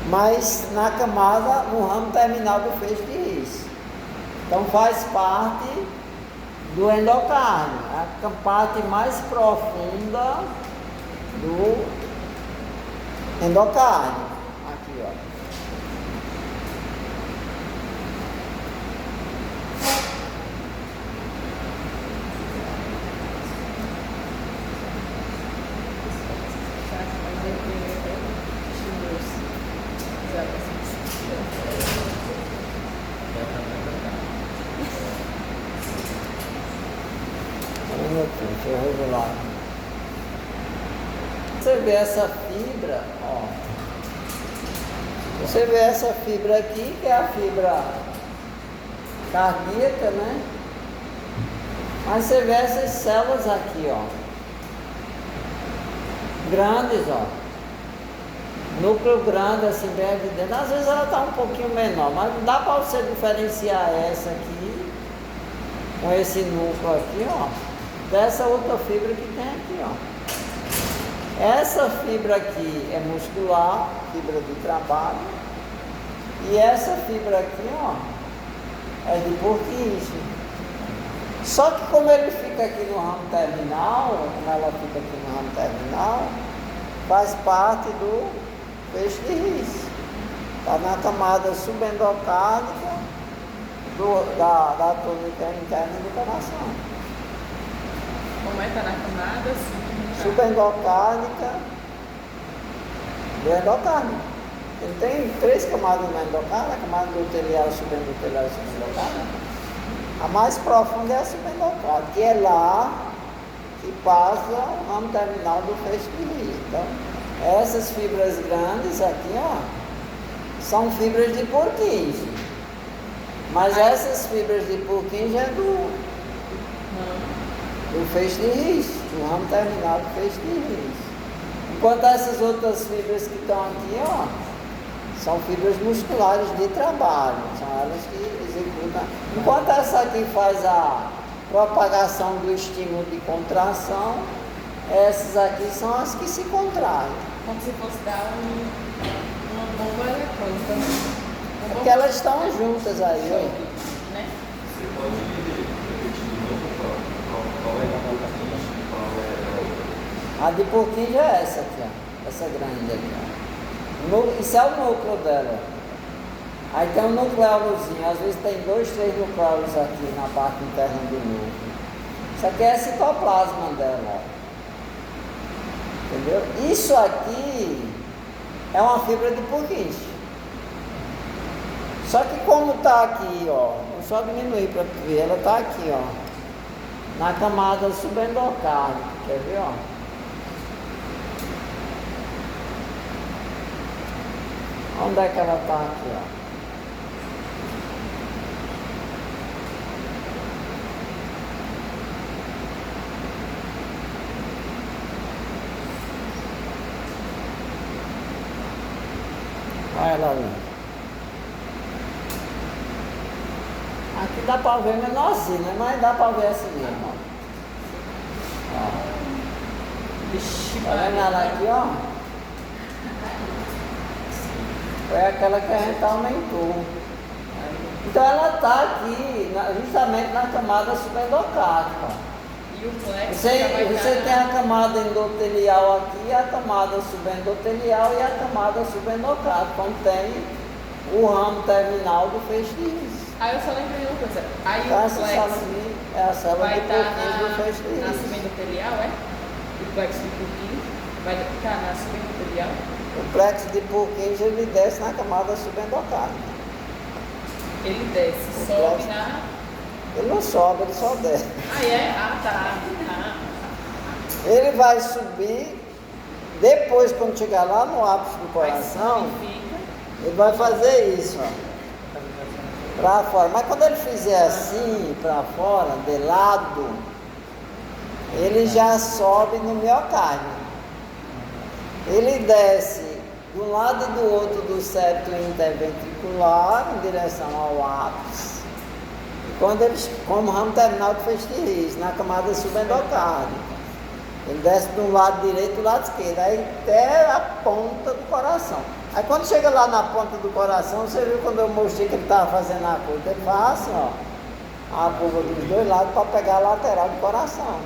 Mas na camada, no ramo terminal do feixe de His. Então faz parte do endocárdio. A parte mais profunda do endocárdio. Aqui, ó. Deixa eu regular. Você vê essa fibra, ó. Você vê essa fibra aqui, que é a fibra cardíaca, né? Mas você vê essas células aqui, ó. Grandes, ó. Núcleo grande, assim, bem evidente. Às vezes ela está um pouquinho menor, mas dá para você diferenciar essa aqui, com esse núcleo aqui, ó, dessa outra fibra que tem aqui, ó. Essa fibra aqui é muscular, fibra de trabalho, e essa fibra aqui, ó, é de Purkinje. Só que como ele fica aqui no ramo terminal, como ela fica aqui no ramo terminal, faz parte do feixe de His. Está na camada subendocárdica da túnica interna do coração. Como é que tá na camada? Subendocárdica do endocárdio. Ele tem 3 camadas no endocárdio, a camada endotelial, subendotelial e subendocárdia. A mais profunda é a subendocárdia, que é lá que passa o ramo terminal do feixe de His. Então, essas fibras grandes aqui, ó, são fibras de Purkinje. Mas essas fibras de Purkinje é do feixe de His, do ramo terminal do feixe de His. Enquanto essas outras fibras que estão aqui, ó, são fibras musculares de trabalho, são elas que executam. Enquanto essa aqui faz a propagação do estímulo de contração, essas aqui são as que se contraem. Como se fosse dar uma bomba eletrônica. Porque elas estão juntas aí, ó. Né? A de Purkinje é essa aqui, ó. Essa grande aqui, ó. Isso é o núcleo dela. Aí tem um nucleolozinho, às vezes tem 2, 3 nucleolos aqui na parte interna do núcleo. Isso aqui é citoplasma dela, ó. Entendeu? Isso aqui é uma fibra de Purkinje. Só que como está aqui, ó, vou só diminuir para tu ver, ela está aqui, ó, na camada subendocárdica, quer ver, ó? Onde é que ela está aqui, ó? Olha ela ali. Aqui dá para ver menorzinho, né? Mas dá para ver assim mesmo. Ó. Vixe, Tá vendo ela aqui, ó? Foi aquela que a gente aumentou. Então ela está aqui, justamente na camada subendocárdica. E o plexo já vai Você estar tem a camada endotelial aqui, a camada subendotelial e a camada subendocárdica, onde tem o ramo terminal do feixe de rins. Aí eu só lembrei de uma coisa. Aí Então, o essa célula plexo aqui é a célula vai de estar Purkinje do feixe de na rins. subendotelial, é? O plexo de Purkinje vai estar na subendotelial. O plexo de Purkinje ele desce na camada subendocárdica. Ele desce, O sobe plexo- na... Ele não sobe, ele só desce. Ah, é? Ah, tá. Ele vai subir, depois quando chegar lá no ápice do Aí coração, significa... ele vai fazer isso, ó. Para fora. Mas quando ele fizer assim, para fora, de lado, ele já sobe no miocárdio. Ele desce de um lado e do outro do septo interventricular em direção ao ápice. E quando ele, como ramo terminal do feixe de rins, na camada subendocárdica. Ele desce de um lado direito e do lado esquerdo, aí até a ponta do coração. Aí quando chega lá na ponta do coração, você viu quando eu mostrei que ele estava fazendo a curva, ele faz assim, ó, a curva dos dois lados para pegar a lateral do coração.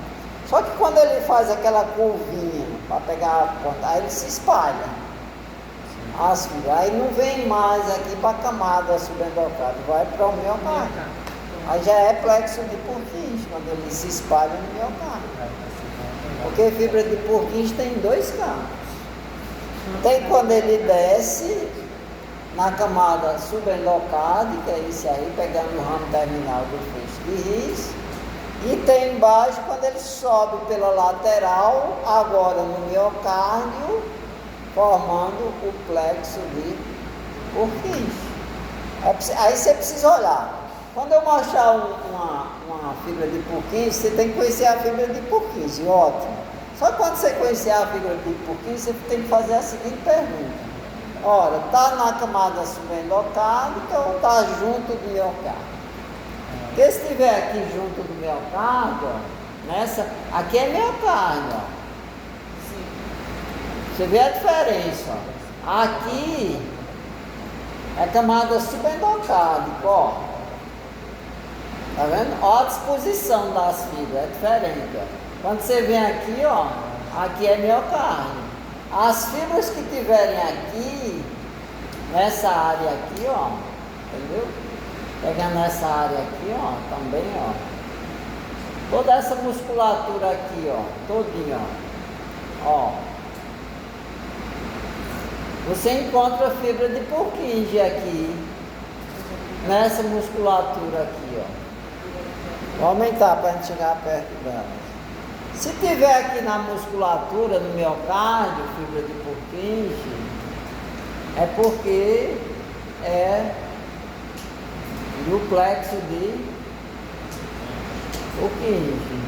Só que quando ele faz aquela curvinha para pegar a ponta, aí ele se espalha. Assim, aí não vem mais aqui para a camada subendocárdica, vai para o miocárdio. Aí já é plexo de Purkinje, quando ele se espalha no miocárdio. Porque fibra de Purkinje tem dois campos. Tem quando ele desce na camada subendocárdica, isso aí, pegando o ramo terminal do feixe de rins. E tem embaixo quando ele sobe pela lateral, agora no miocárdio, formando o plexo de Purkinje. Aí você precisa olhar. Quando eu mostrar uma fibra de Purkinje, você tem que conhecer a fibra de Purkinje, ótimo. Só que quando você conhecer a fibra de Purkinje, você tem que fazer a seguinte pergunta. Ora, está na camada subendocárdica ou está junto do miocárdio? Porque se estiver aqui junto do miocárdio, ó, aqui é miocárdio, ó. Você vê a diferença, ó. Aqui é camada subendocárdica, ó. Tá vendo? Ó a disposição das fibras, é diferente, ó. Quando você vem aqui, ó, aqui é miocárdio. As fibras que tiverem aqui, nessa área aqui, ó, entendeu? Pegando essa área aqui, ó, também, ó. Toda essa musculatura aqui, ó, todinha, ó. Você encontra fibra de Purkinje aqui, nessa musculatura aqui, ó. Vou aumentar para a gente chegar perto dela. Se tiver aqui na musculatura, no miocárdio, fibra de Purkinje, é porque é do plexo de Purkinje.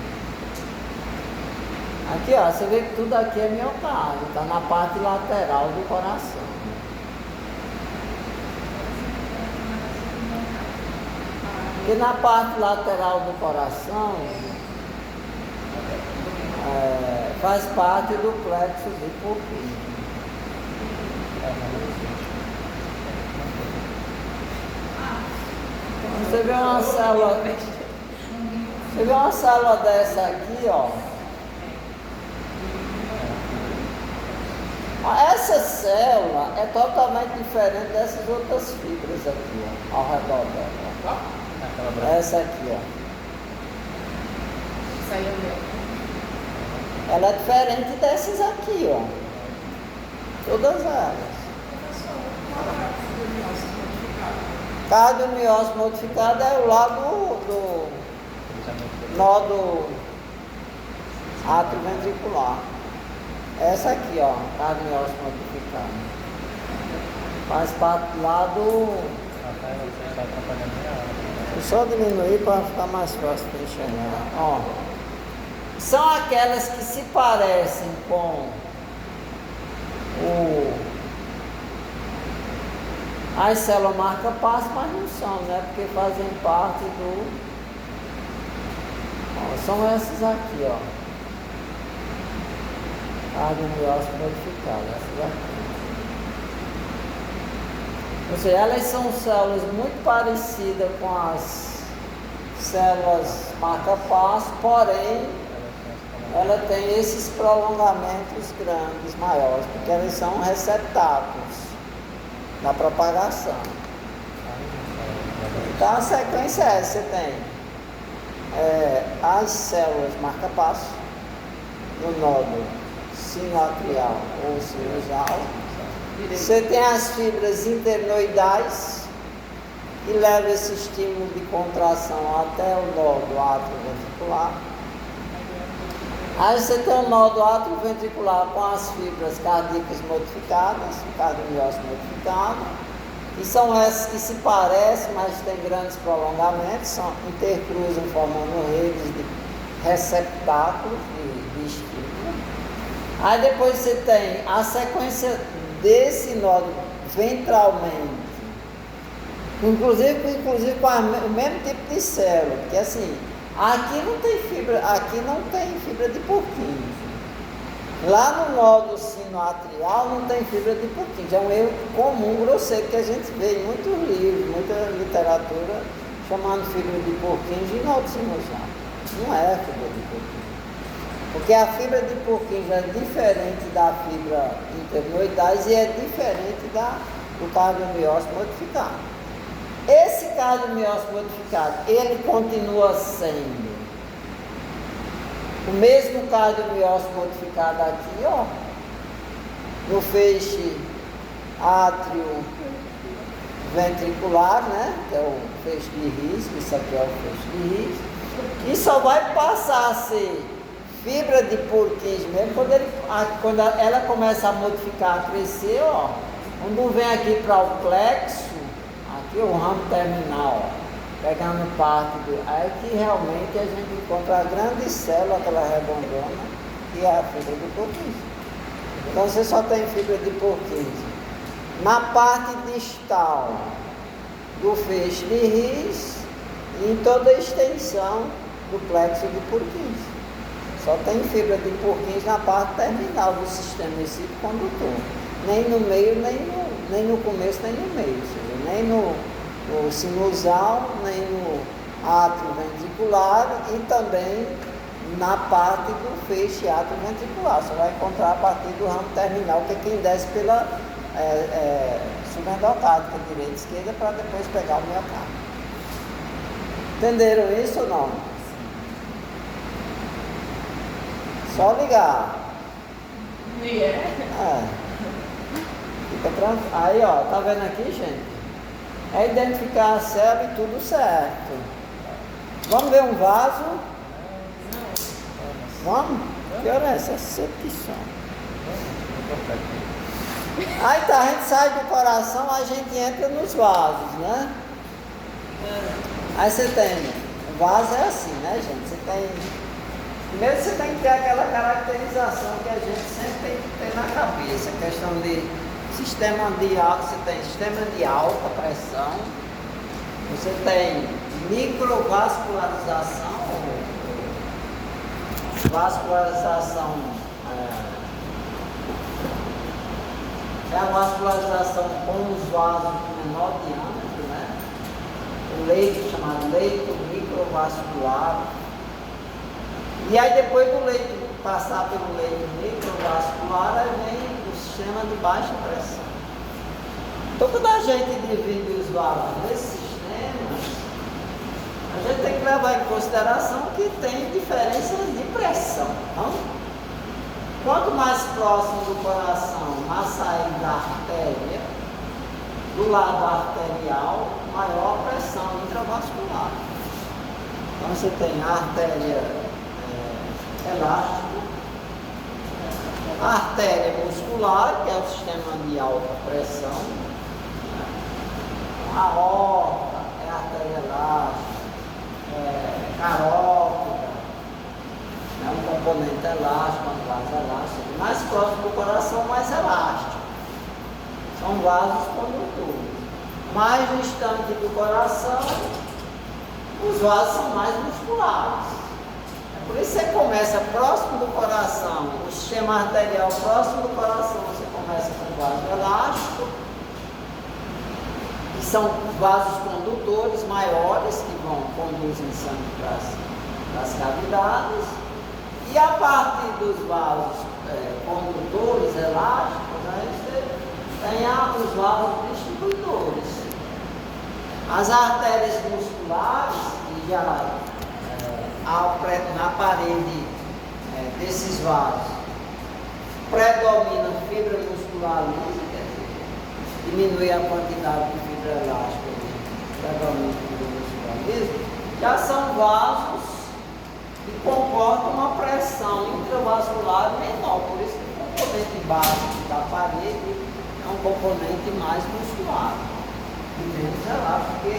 Aqui, ó, você vê que tudo aqui é miocárdio, está na parte lateral do coração. Porque na parte lateral do coração faz parte do plexo de Purkinje. Você vê uma célula dessa aqui, ó. Essa célula é totalmente diferente dessas outras fibras aqui, ó, ao redor dela. Essa aqui, ó. Isso aí é o meu. Ela é diferente dessas aqui, ó. Todas elas. Cardiomiose modificada é o lado do nódo atrioventricular. Essa aqui, ó, cardiomiose modificada. Faz parte do lado. Vou só diminuir para ficar mais fácil para enxergar. Ó. São aquelas que se parecem com As células marca-passo, mas não são, né? Porque fazem parte do... Ó, são essas aqui, ó. Cardiomiossas modificadas, essas aqui. Ou seja, elas são células muito parecidas com as células marca-passo, porém, ela tem esses prolongamentos grandes, maiores, porque elas são receptáculos da propagação. Então a sequência é essa, você tem as células marca-passo no nódulo sinoatrial ou sinusal. Você tem as fibras internoidais que levam esse estímulo de contração até o nódulo atrioventricular. Aí você tem o nódulo atrioventricular com as fibras cardíacas modificadas, o cardiomiócito modificado, e são essas que se parecem, mas têm grandes prolongamentos, intercruzam formando redes de receptáculos de estímulo. Aí depois você tem a sequência desse nódulo ventralmente, inclusive com o mesmo tipo de célula, porque assim, aqui não tem fibra de Purkinje. Lá no nódulo sinoatrial não tem fibra de Purkinje. É um erro comum, grosseiro, que a gente vê em muitos livros, muita literatura, chamando fibra de Purkinje e nódulo sinusal. Não é fibra de Purkinje. Porque a fibra de Purkinje é diferente da fibra internoidais e é diferente do cardiomiócito modificado. Esse cardiomiócito modificado, ele continua sendo o mesmo cardiomiócito modificado aqui, ó, no feixe átrio ventricular, né, que é o feixe de risco, isso aqui é o feixe de risco, e só vai passar a ser fibra de Purkinje mesmo quando ela começa a modificar, a crescer, ó, quando vem aqui para o plexo, aqui o ramo terminal, ó, pegando parte do... Aí que realmente a gente encontra a grande célula, aquela redondona, que é a fibra de Purkinje. Então você só tem fibra de Purkinje na parte distal do feixe de His e em toda a extensão do plexo de Purkinje. Só tem fibra de Purkinje na parte terminal do sistema condutor. Nem no meio, nem no começo, nem no meio. Ou seja, nem no sinusal, nem no átrio ventricular e também na parte do feixe átrio ventricular. Você vai encontrar a partir do ramo terminal, que é quem desce pela subendocárdica, direita e esquerda, para depois pegar o miocárdio. Entenderam isso ou não? Só ligar. Fica tranquilo. Aí, ó, tá vendo aqui, gente? É identificar a célula e tudo certo. Vamos ver um vaso? Vamos? Que hora é essa? 7 que são. Aí tá, a gente sai do coração, a gente entra nos vasos, né? Aí você tem, o vaso é assim, né, gente? Você tem, primeiro você tem que ter aquela caracterização que a gente sempre tem que ter na cabeça, a questão de sistema de alta, você tem sistema de alta pressão, você tem microvascularização, vascularização é a vascularização com os vasos de menor diâmetro, né? O leito chamado leito microvascular. E aí depois do leito passar pelo leito microvascular, aí vem o sistema de baixa pressão. Então quando a gente divide os vasos nesses sistemas, a gente tem que levar em consideração que tem diferenças de pressão. Não? Quanto mais próximo do coração a saída da artéria, do lado arterial, maior a pressão intravascular. Então você tem a artéria elástica, a artéria muscular, que é o sistema de alta pressão, a aorta é a artéria elástica, carótida, é um componente elástico, um vaso elástico, mais próximo do coração, mais elástico. São vasos condutores. mais distante do coração, os vasos são mais musculares. Por isso você começa próximo do coração, o sistema arterial próximo do coração, você começa com vaso elástico, que são vasos condutores maiores, que conduzem sangue para as cavidades, e a partir dos vasos condutores elásticos, você tem os vasos distribuidores. As artérias musculares, que já na parede desses vasos predomina fibra muscular lisa, quer dizer, diminui a quantidade de fibra elástica, predomina fibra muscular lisa, já são vasos que comportam uma pressão intravascular menor, por isso que o componente básico da parede é um componente mais muscular e menos elástico, porque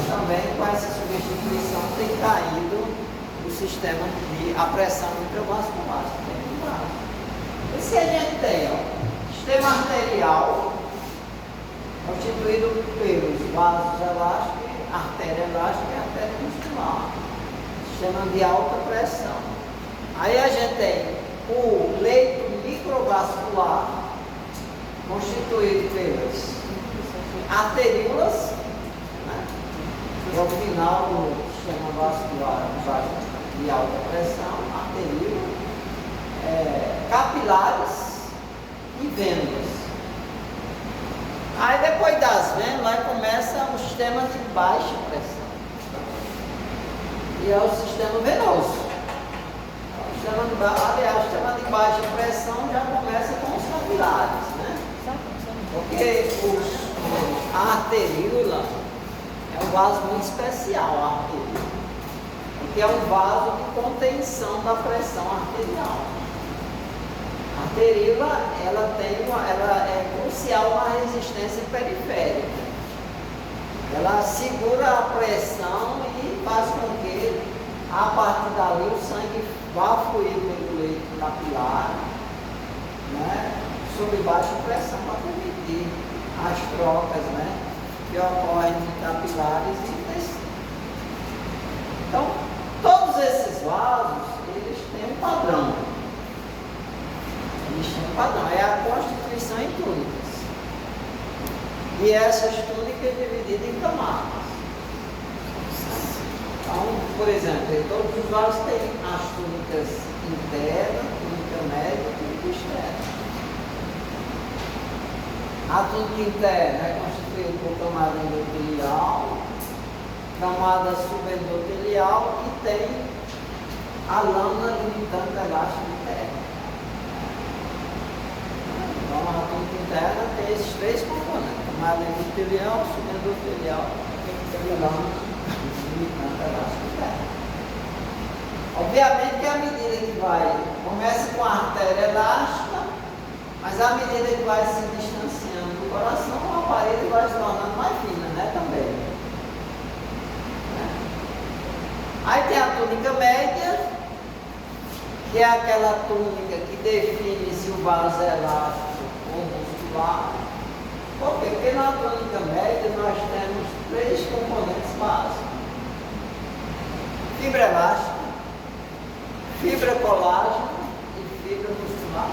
também com essa substituição tem caído o sistema de a pressão intravascular. Por isso que a gente tem sistema arterial constituído pelos vasos elásticos, artéria elástica e artéria muscular, sistema de alta pressão. Aí a gente tem o leito microvascular, constituído pelas arteríolas, né? É o final do sistema vascular de alta pressão, arteríola, capilares e vênulas. Aí depois das vênulas começa o sistema de baixa pressão, e é o sistema venoso. O sistema de baixa pressão já começa com os capilares, né? Porque a arteríola é um vaso muito especial, a arteríola, porque é um vaso de contenção da pressão arterial. A arteríola ela é crucial na resistência periférica. Ela segura a pressão e faz com que, a partir dali, o sangue vá fluir pelo leito capilar, né, sob baixa pressão, para permitir as trocas, né, que ocorrem de capilares e tecidos. Então, todos esses vasos, eles têm um padrão. Eles têm um padrão, é a constituição em túnicas. E essas túnicas divididas em camadas. Então, por exemplo, todos os vasos têm as túnicas interna, túnica média e túnica externa. A túnica interna é constituída por camada endotelial, camada subendotelial e tem a lâmina limitante elástica interna. Então, a túnica interna tem esses três componentes: camada endotelial, subendotelial e lâmina limitante elástica interna. Obviamente que à medida que começa com a artéria elástica, mas à medida que vai se distanciando do coração, a parede vai se tornando mais fina, né, também. Aí tem a túnica média, que é aquela túnica que define se o vaso é elástico ou muscular. Por quê? Porque na túnica média nós temos três componentes básicos: fibra elástica, fibra colágena e fibra muscular.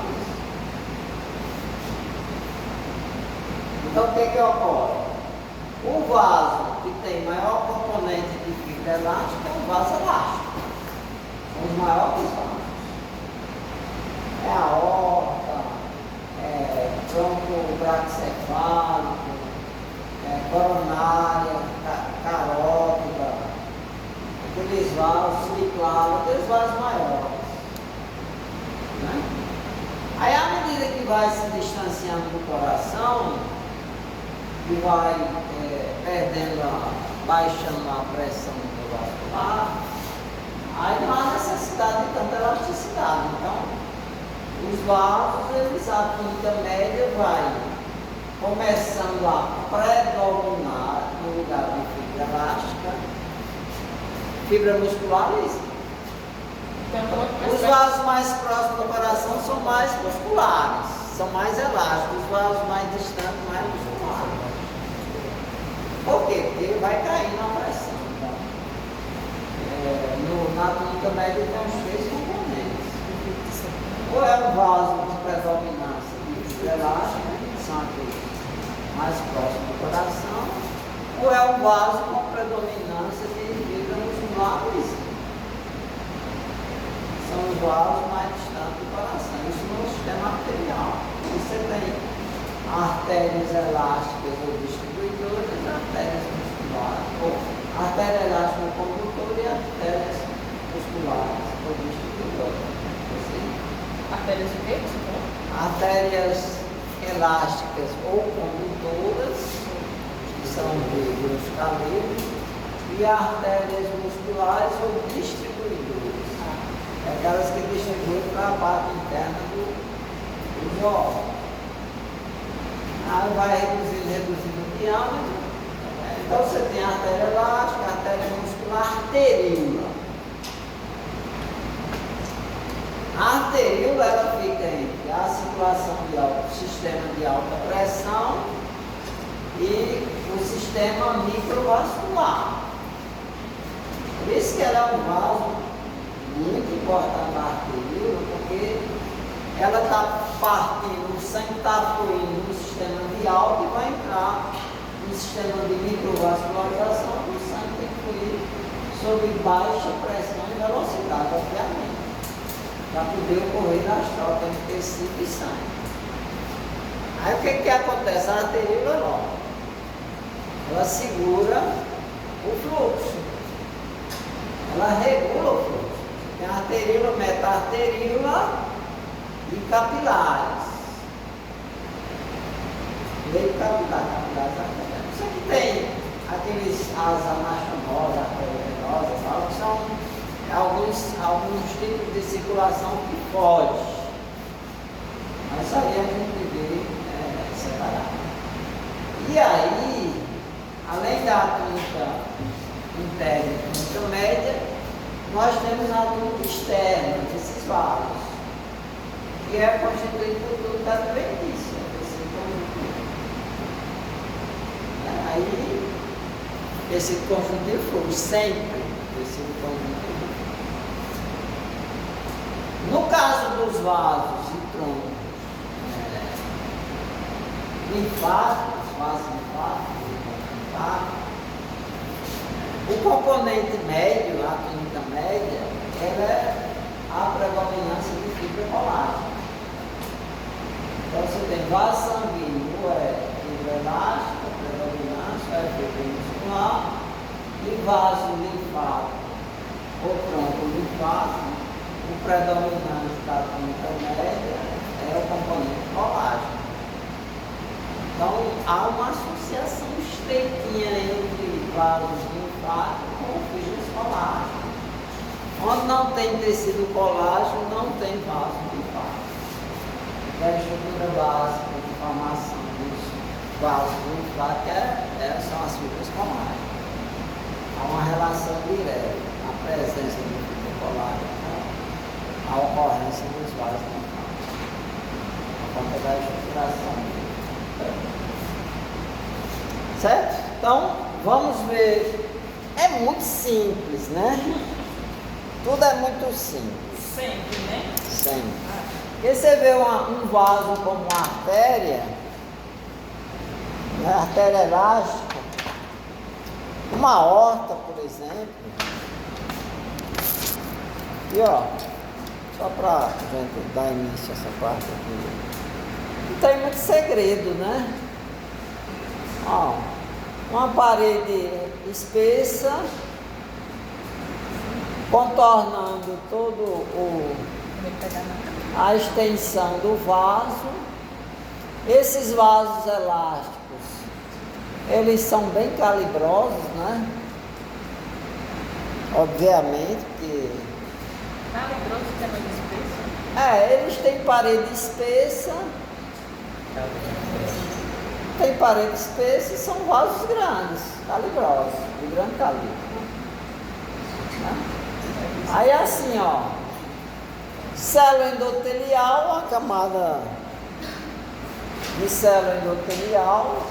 Então o que ocorre? O vaso que tem maior componente de fibra elástica é o vaso elástico. São os maiores vasos. É a aorta, tronco braquicefálico, coronária, carótida, aqueles vasos subclavos, aqueles vasos maiores. Né? Aí à medida que vai se distanciando do coração, que vai baixando a pressão vascular, aí não há necessidade de tanta elasticidade. Então, os vasos, a túnica média vai começando a predominar no lugar de fibra elástica, fibra muscular lisa. Os vasos mais próximos do coração são mais musculares, são mais elásticos, os vasos mais distantes mais musculares. elásticos, que são aqui mais próximos do coração, ou é um vaso com predominância de fibra muscular lisa. São os vasos mais distantes do coração. Isso no sistema arterial. Você tem artérias elásticas ou distribuidoras e artérias musculares, ou artéria elástica ou condutora e artérias musculares ou distribuidoras. Artérias o quê? Artérias elásticas ou condutoras, que são os cabelos, e artérias musculares ou distribuidoras. Aquelas que distribuem para a parte interna dos órgãos. Aí vai reduzindo o diâmetro. Então você tem a artéria elástica, a artéria muscular, arteríola. A arteríola ela fica entre a circulação o sistema de alta pressão e o sistema microvascular. Por isso que ela é um vaso muito importante na arteríola, porque ela está partindo, o sangue está fluindo no sistema de alta e vai entrar no sistema de microvascularização, o sangue tem que fluir sob baixa pressão e velocidade, obviamente, para poder ocorrer nas trocas de tecido e sangue. Aí o que acontece? A arteríola ela segura o fluxo, ela regula o fluxo. Tem a arteríola, meta-arteríola e capilares. Meio capilar, capilares arteriais. Só que tem aqueles as anastomoses, arteriosas, que são alguns tipos de circulação que fogem. Mas isso aí a gente vê separado. E aí, além da túnica interna e túnica média, nós temos a túnica externa desses vasos, que é constituído por túnica adventícia, tecido conjuntivo. Aí, tecido conjuntivo foi sempre tecido conjuntivo. No caso dos vasos e troncos linfáticos, vasos linfáticos, o componente médio, a túnica média, ela é a predominância de fibra colágena. Então você tem vaso sanguíneo, fibra elástica, predominância, fibra muscular, e vaso linfático, ou tronco linfático, o predominante da túnica média é o componente colágeno. Então há uma associação estreitinha entre vasos linfáticos com fibras colágenas. Onde não tem tecido colágeno, não tem vaso linfático. É a estrutura básica de formação dos vasos linfáticos são as fibras colágenas. Há uma relação direta na presença de fibra colágena com a ocorrência dos vasos linfáticos. A conta da estruturação. Certo? Então, vamos ver. É muito simples, né? Tudo é muito simples. Sempre, né? Sempre. Porque você vê um vaso como uma artéria, né? Artéria elástica, uma aorta, por exemplo. E ó, só para a gente dar início a essa parte aqui. Não tem muito segredo, né? Ó, uma parede espessa, contornando todo a extensão do vaso. Esses vasos elásticos, eles são bem calibrosos, né? Obviamente que... Calibroso que é mais espesso? eles têm parede espessa. Tem parede espessa e são vasos grandes, calibrosos, de grande calibre. Né? Aí assim, ó, célula endotelial, a camada de célula endotelial,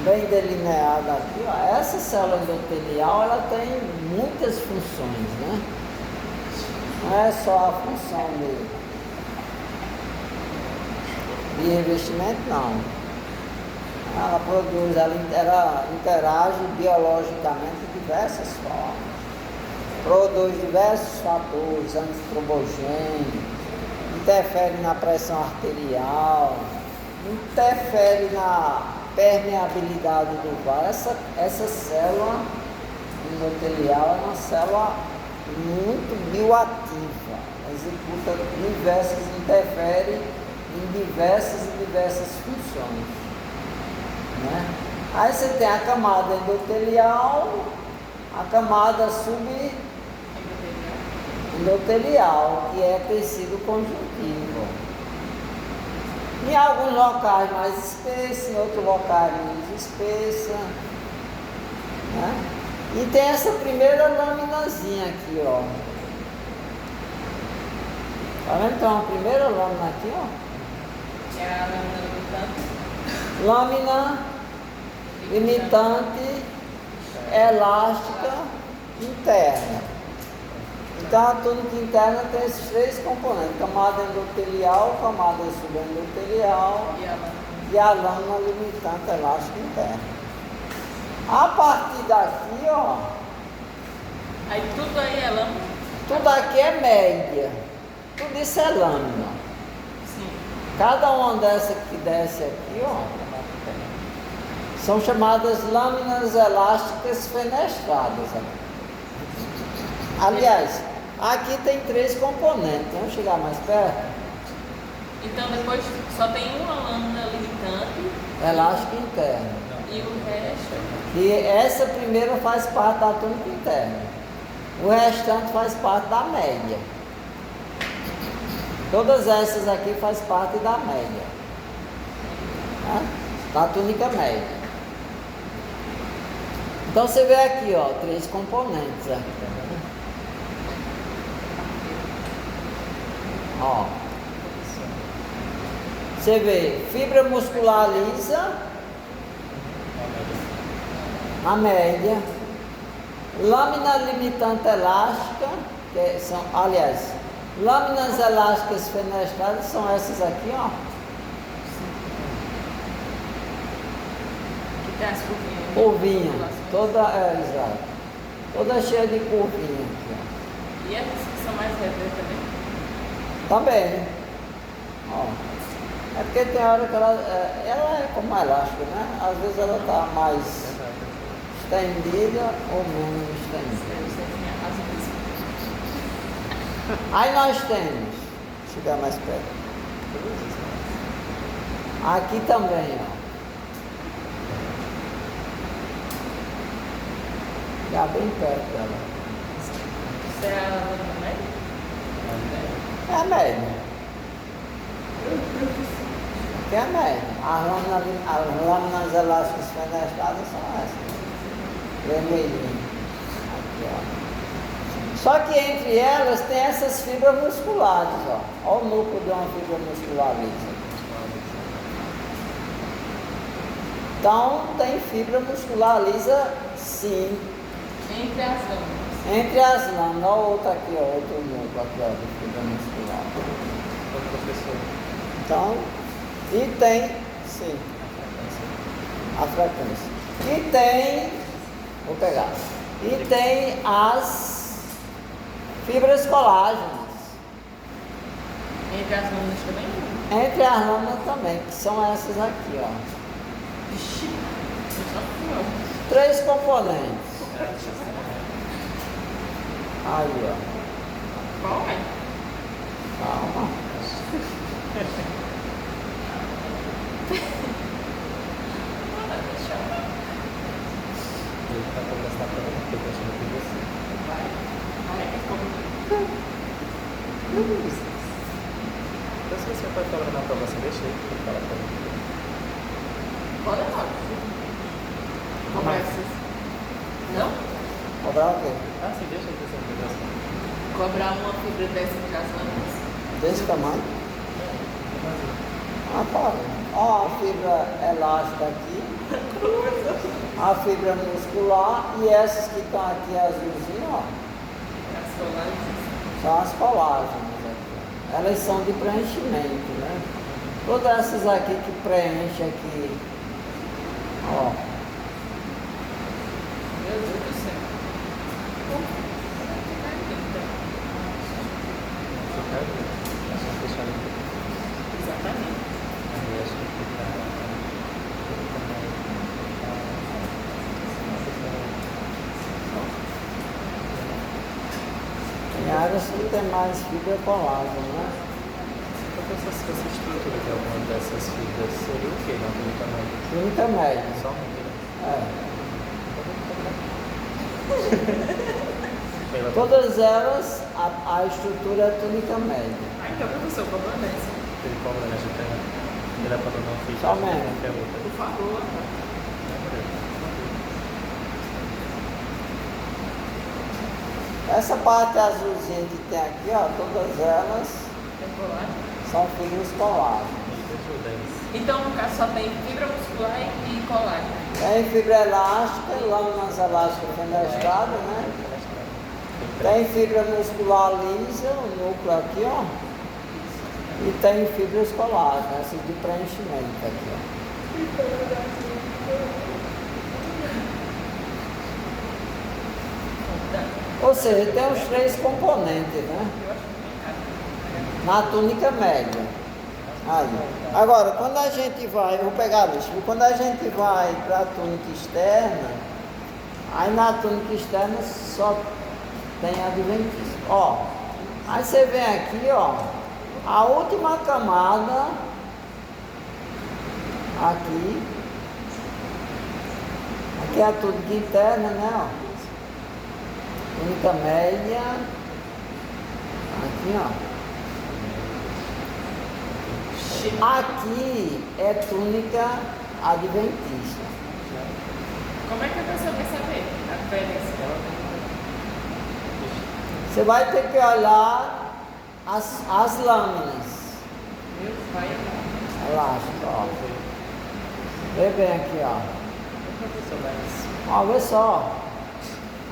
bem delineada aqui, ó. Essa célula endotelial, ela tem muitas funções, né? Não é só a função dele. de revestimento não. Ela produz, ela interage biologicamente de diversas formas. Produz diversos fatores, antitrombogênicos, interfere na pressão arterial, interfere na permeabilidade do vaso. Essa célula endotelial é uma célula muito bioativa, executa interfere em diversas funções, né? Aí você tem a camada endotelial, a camada subendotelial, que é tecido conjuntivo. Em alguns locais mais espessa, em outros locais menos espessa, né? E tem essa primeira laminazinha aqui, ó. Tá vendo? Tem uma primeira lâmina aqui, ó. É a lâmina limitante. Lâmina limitante elástica interna. Então a túnica interna tem esses três componentes: camada endotelial, camada subendotelial e a lâmina limitante elástica interna. A partir daqui, ó, Aí tudo aí é lâmina? tudo aqui é média, tudo isso é lâmina. Sim. Cada uma dessa que desce aqui, ó, são chamadas lâminas elásticas fenestradas. Aliás, aqui tem três componentes. Vamos chegar mais perto? Então depois só tem uma lâmina limitante Elástica interna. e o resto. E essa primeira faz parte da túnica interna. O restante faz parte da média. Todas essas aqui faz parte da média, né? Da túnica média. Então você vê aqui, ó, três componentes aqui. Ó. Você vê fibra muscular lisa, a média, lâmina limitante elástica, que são, aliás, lâminas elásticas fenestradas são essas aqui, ó. Que tem as curvinhas. Curvinha, toda, exato, toda cheia de curvinha aqui, ó. E essas que são mais leves também? Também, ó. É porque tem hora que ela é como elástica, né? Às vezes ela está mais estendida ou menos estendida. Aí nós temos, vou chegar mais perto. Aqui também, ó. Já bem perto dela. Isso é a lâmina média? É a média. Aqui é a média. As lâminas elásticas fenestradas são essas. Vermelhinho. Aqui, ó. Só que entre elas tem essas fibras musculares, ó. Olha o núcleo de uma fibra muscular lisa. Então tem fibra muscular lisa, sim. Entre as lâminas. Entre as lâminas. Olha o outro aqui, ó. Outro núcleo aqui, ó, de fibra muscular. O professor. Então, e tem, sim, a frequência. E tem, vou pegar, e tem as fibras colágenas. Entre as lâminas também? Entre as lâminas também, que são essas aqui, ó. Vixi, só fui. Três componentes. Aí, ó. Qual é? Calma. Ele está começando a falar porque eu achando que você. Vai. Olha que como. Então se você pode falar na prova, você deixa ele falar para mim. Olha lá. Cobrar essas. Não? Cobrar o quê? Ah, sim, deixa ele fazer uma Cobrar uma fibra dessa entre as lâminas. Desse tamanho? Ah, pode. Ó, a fibra elástica aqui, a fibra muscular e essas que estão aqui azulzinho, ó, As colágenas. são as colágenas aqui. Elas são de preenchimento, né? Todas essas aqui que preenche aqui. Ó. Meu Deus do céu. Exatamente. Tem áreas que tem mais fibra colágeno, né? Então, se você estrutura de alguma dessas fibras, seria o quê? Não tem tamanho. Túnica média. Somente, né? É. Todas elas, a estrutura é túnica média. Ah, então, professor, o problema é esse. Ele cobra, né? Ele é para não ficar. Só mesmo. Por favor. Essa parte azulzinha que tem aqui, ó, todas elas Tem colágeno? são fibras colágeno. Então, no caso, só tem fibra muscular e colágeno. Tem fibra elástica, lâminas elásticas fenestradas, né? Tem fibra muscular lisa, o núcleo aqui, ó. E tem fibras colágenas, essas de preenchimento aqui, ó. Ou seja, tem os três componentes, né? Na túnica média. Aí. Agora, quando a gente vai, eu vou pegar a lista, quando a gente vai para a túnica externa, aí na túnica externa só tem adventícia. Ó, aí você vem aqui, ó, a última camada, aqui é a túnica interna, né, ó. Túnica média, aqui, ó. Aqui é túnica adventícia. Como é que a pessoa vai saber a diferença? Você vai ter que olhar as lâminas. Meu pai é Elástico, ó. Vê bem aqui, ó. Professor, mas... Ó, vê só.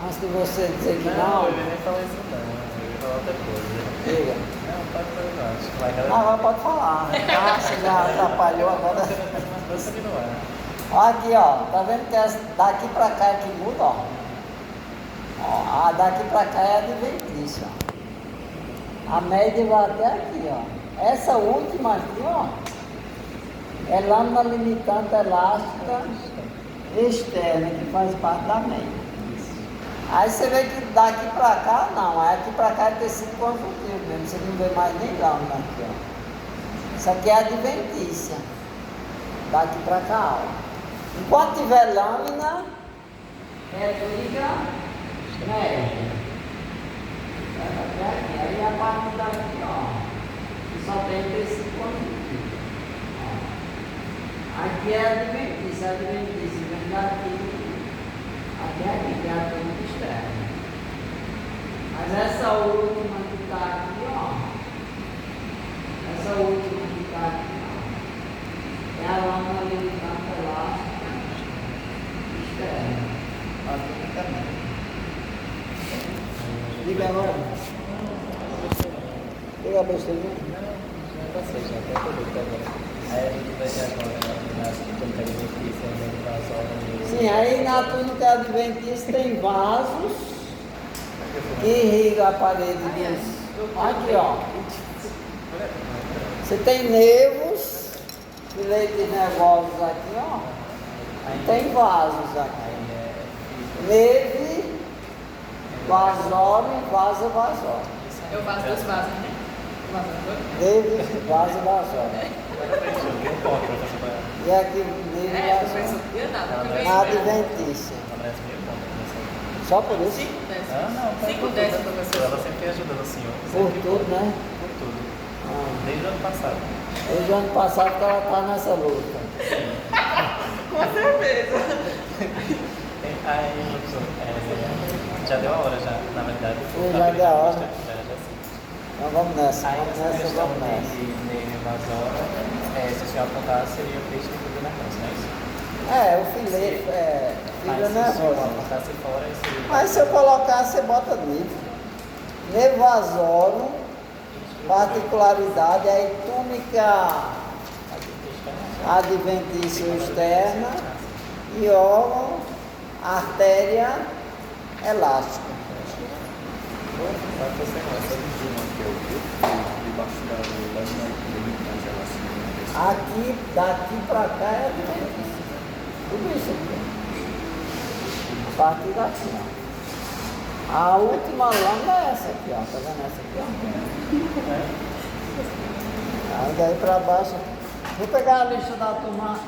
Antes de você dizer que não. Não, ele nem falou isso não. Ele falou outra coisa. Diga. Não, pode falar, não. Acho que vai cada... Agora pode falar. Ah, você já atrapalhou agora. Mas continuar. Ó, aqui, ó. Tá vendo que daqui pra cá é que muda, ó. Ó, a daqui pra cá é adventícia, ó. A média vai até aqui, ó. Essa última aqui, ó, é lâmina limitante elástica externa, que faz parte da média. Aí você vê que daqui pra cá, não. Aí aqui pra cá é tecido conjuntivo mesmo. Você não vê mais nem lâmina aqui, ó. Isso aqui é adventícia. Daqui pra cá, ó. Enquanto tiver lâmina, é túnica média. Aí a parte daqui, ó, que só tem tecido conjuntivo. Ó. Aqui é adventícia, vem daqui até aqui, que é a túnica externa. Mas essa última que está aqui, ó, essa última que está aqui, ó, é a lâmina limitante elástica externa. A túnica média. Diga agora. Diga a besteira. Não passei, já até acabou agora. Aí a gente vai ter agora na túnica adventícia, no vaso. Sim, aí na túnica adventícia tem vasos que irrigam a parede dos... Aqui, ó. Você tem nervos, filetes nervosos aqui, ó. E tem vasos aqui. Neve, vasório e vasovasório. Eu faço dos vasos, né? Vazador? Neve, vaso, vasório. E aqui, neve, É, vasório. professor, eu nada. porque eu Na espero. adventícia. Parece meio bom, professor. Só por isso? 5 décimos. Ah, não, tá 5 tudo, décimos, professor. professor. Ela sempre ajudando o senhor. Por Sempre tudo, né? Por tudo. Ah. Desde o ano passado. Desde o ano passado que ela está nessa luta. Com certeza. Aí, professor, já deu a hora já, na verdade. Já deu a hora. Já sim. Então vamos nessa, Aí vamos essa nessa, questão vamos nessa. de invasora, se o senhor apontar, seria o peixe que fica na cança, não é isso? É, o filete, fibra Mas se o senhor nervosa. apontasse fora, seria... Mas se eu colocar, você bota nível. Nevasoro, particularidade, aí túnica adventício externa e óleo, artéria elástica. Vai você não, essa visão aqui é o que? Debaixo da lâmina mais ela assim. Aqui, daqui para cá é adventício. Tudo isso aqui. A partir daqui, ó. A última lâmina é essa aqui, ó. Tá vendo essa aqui, ó? Aí daí para baixo. Vou pegar a lista da turma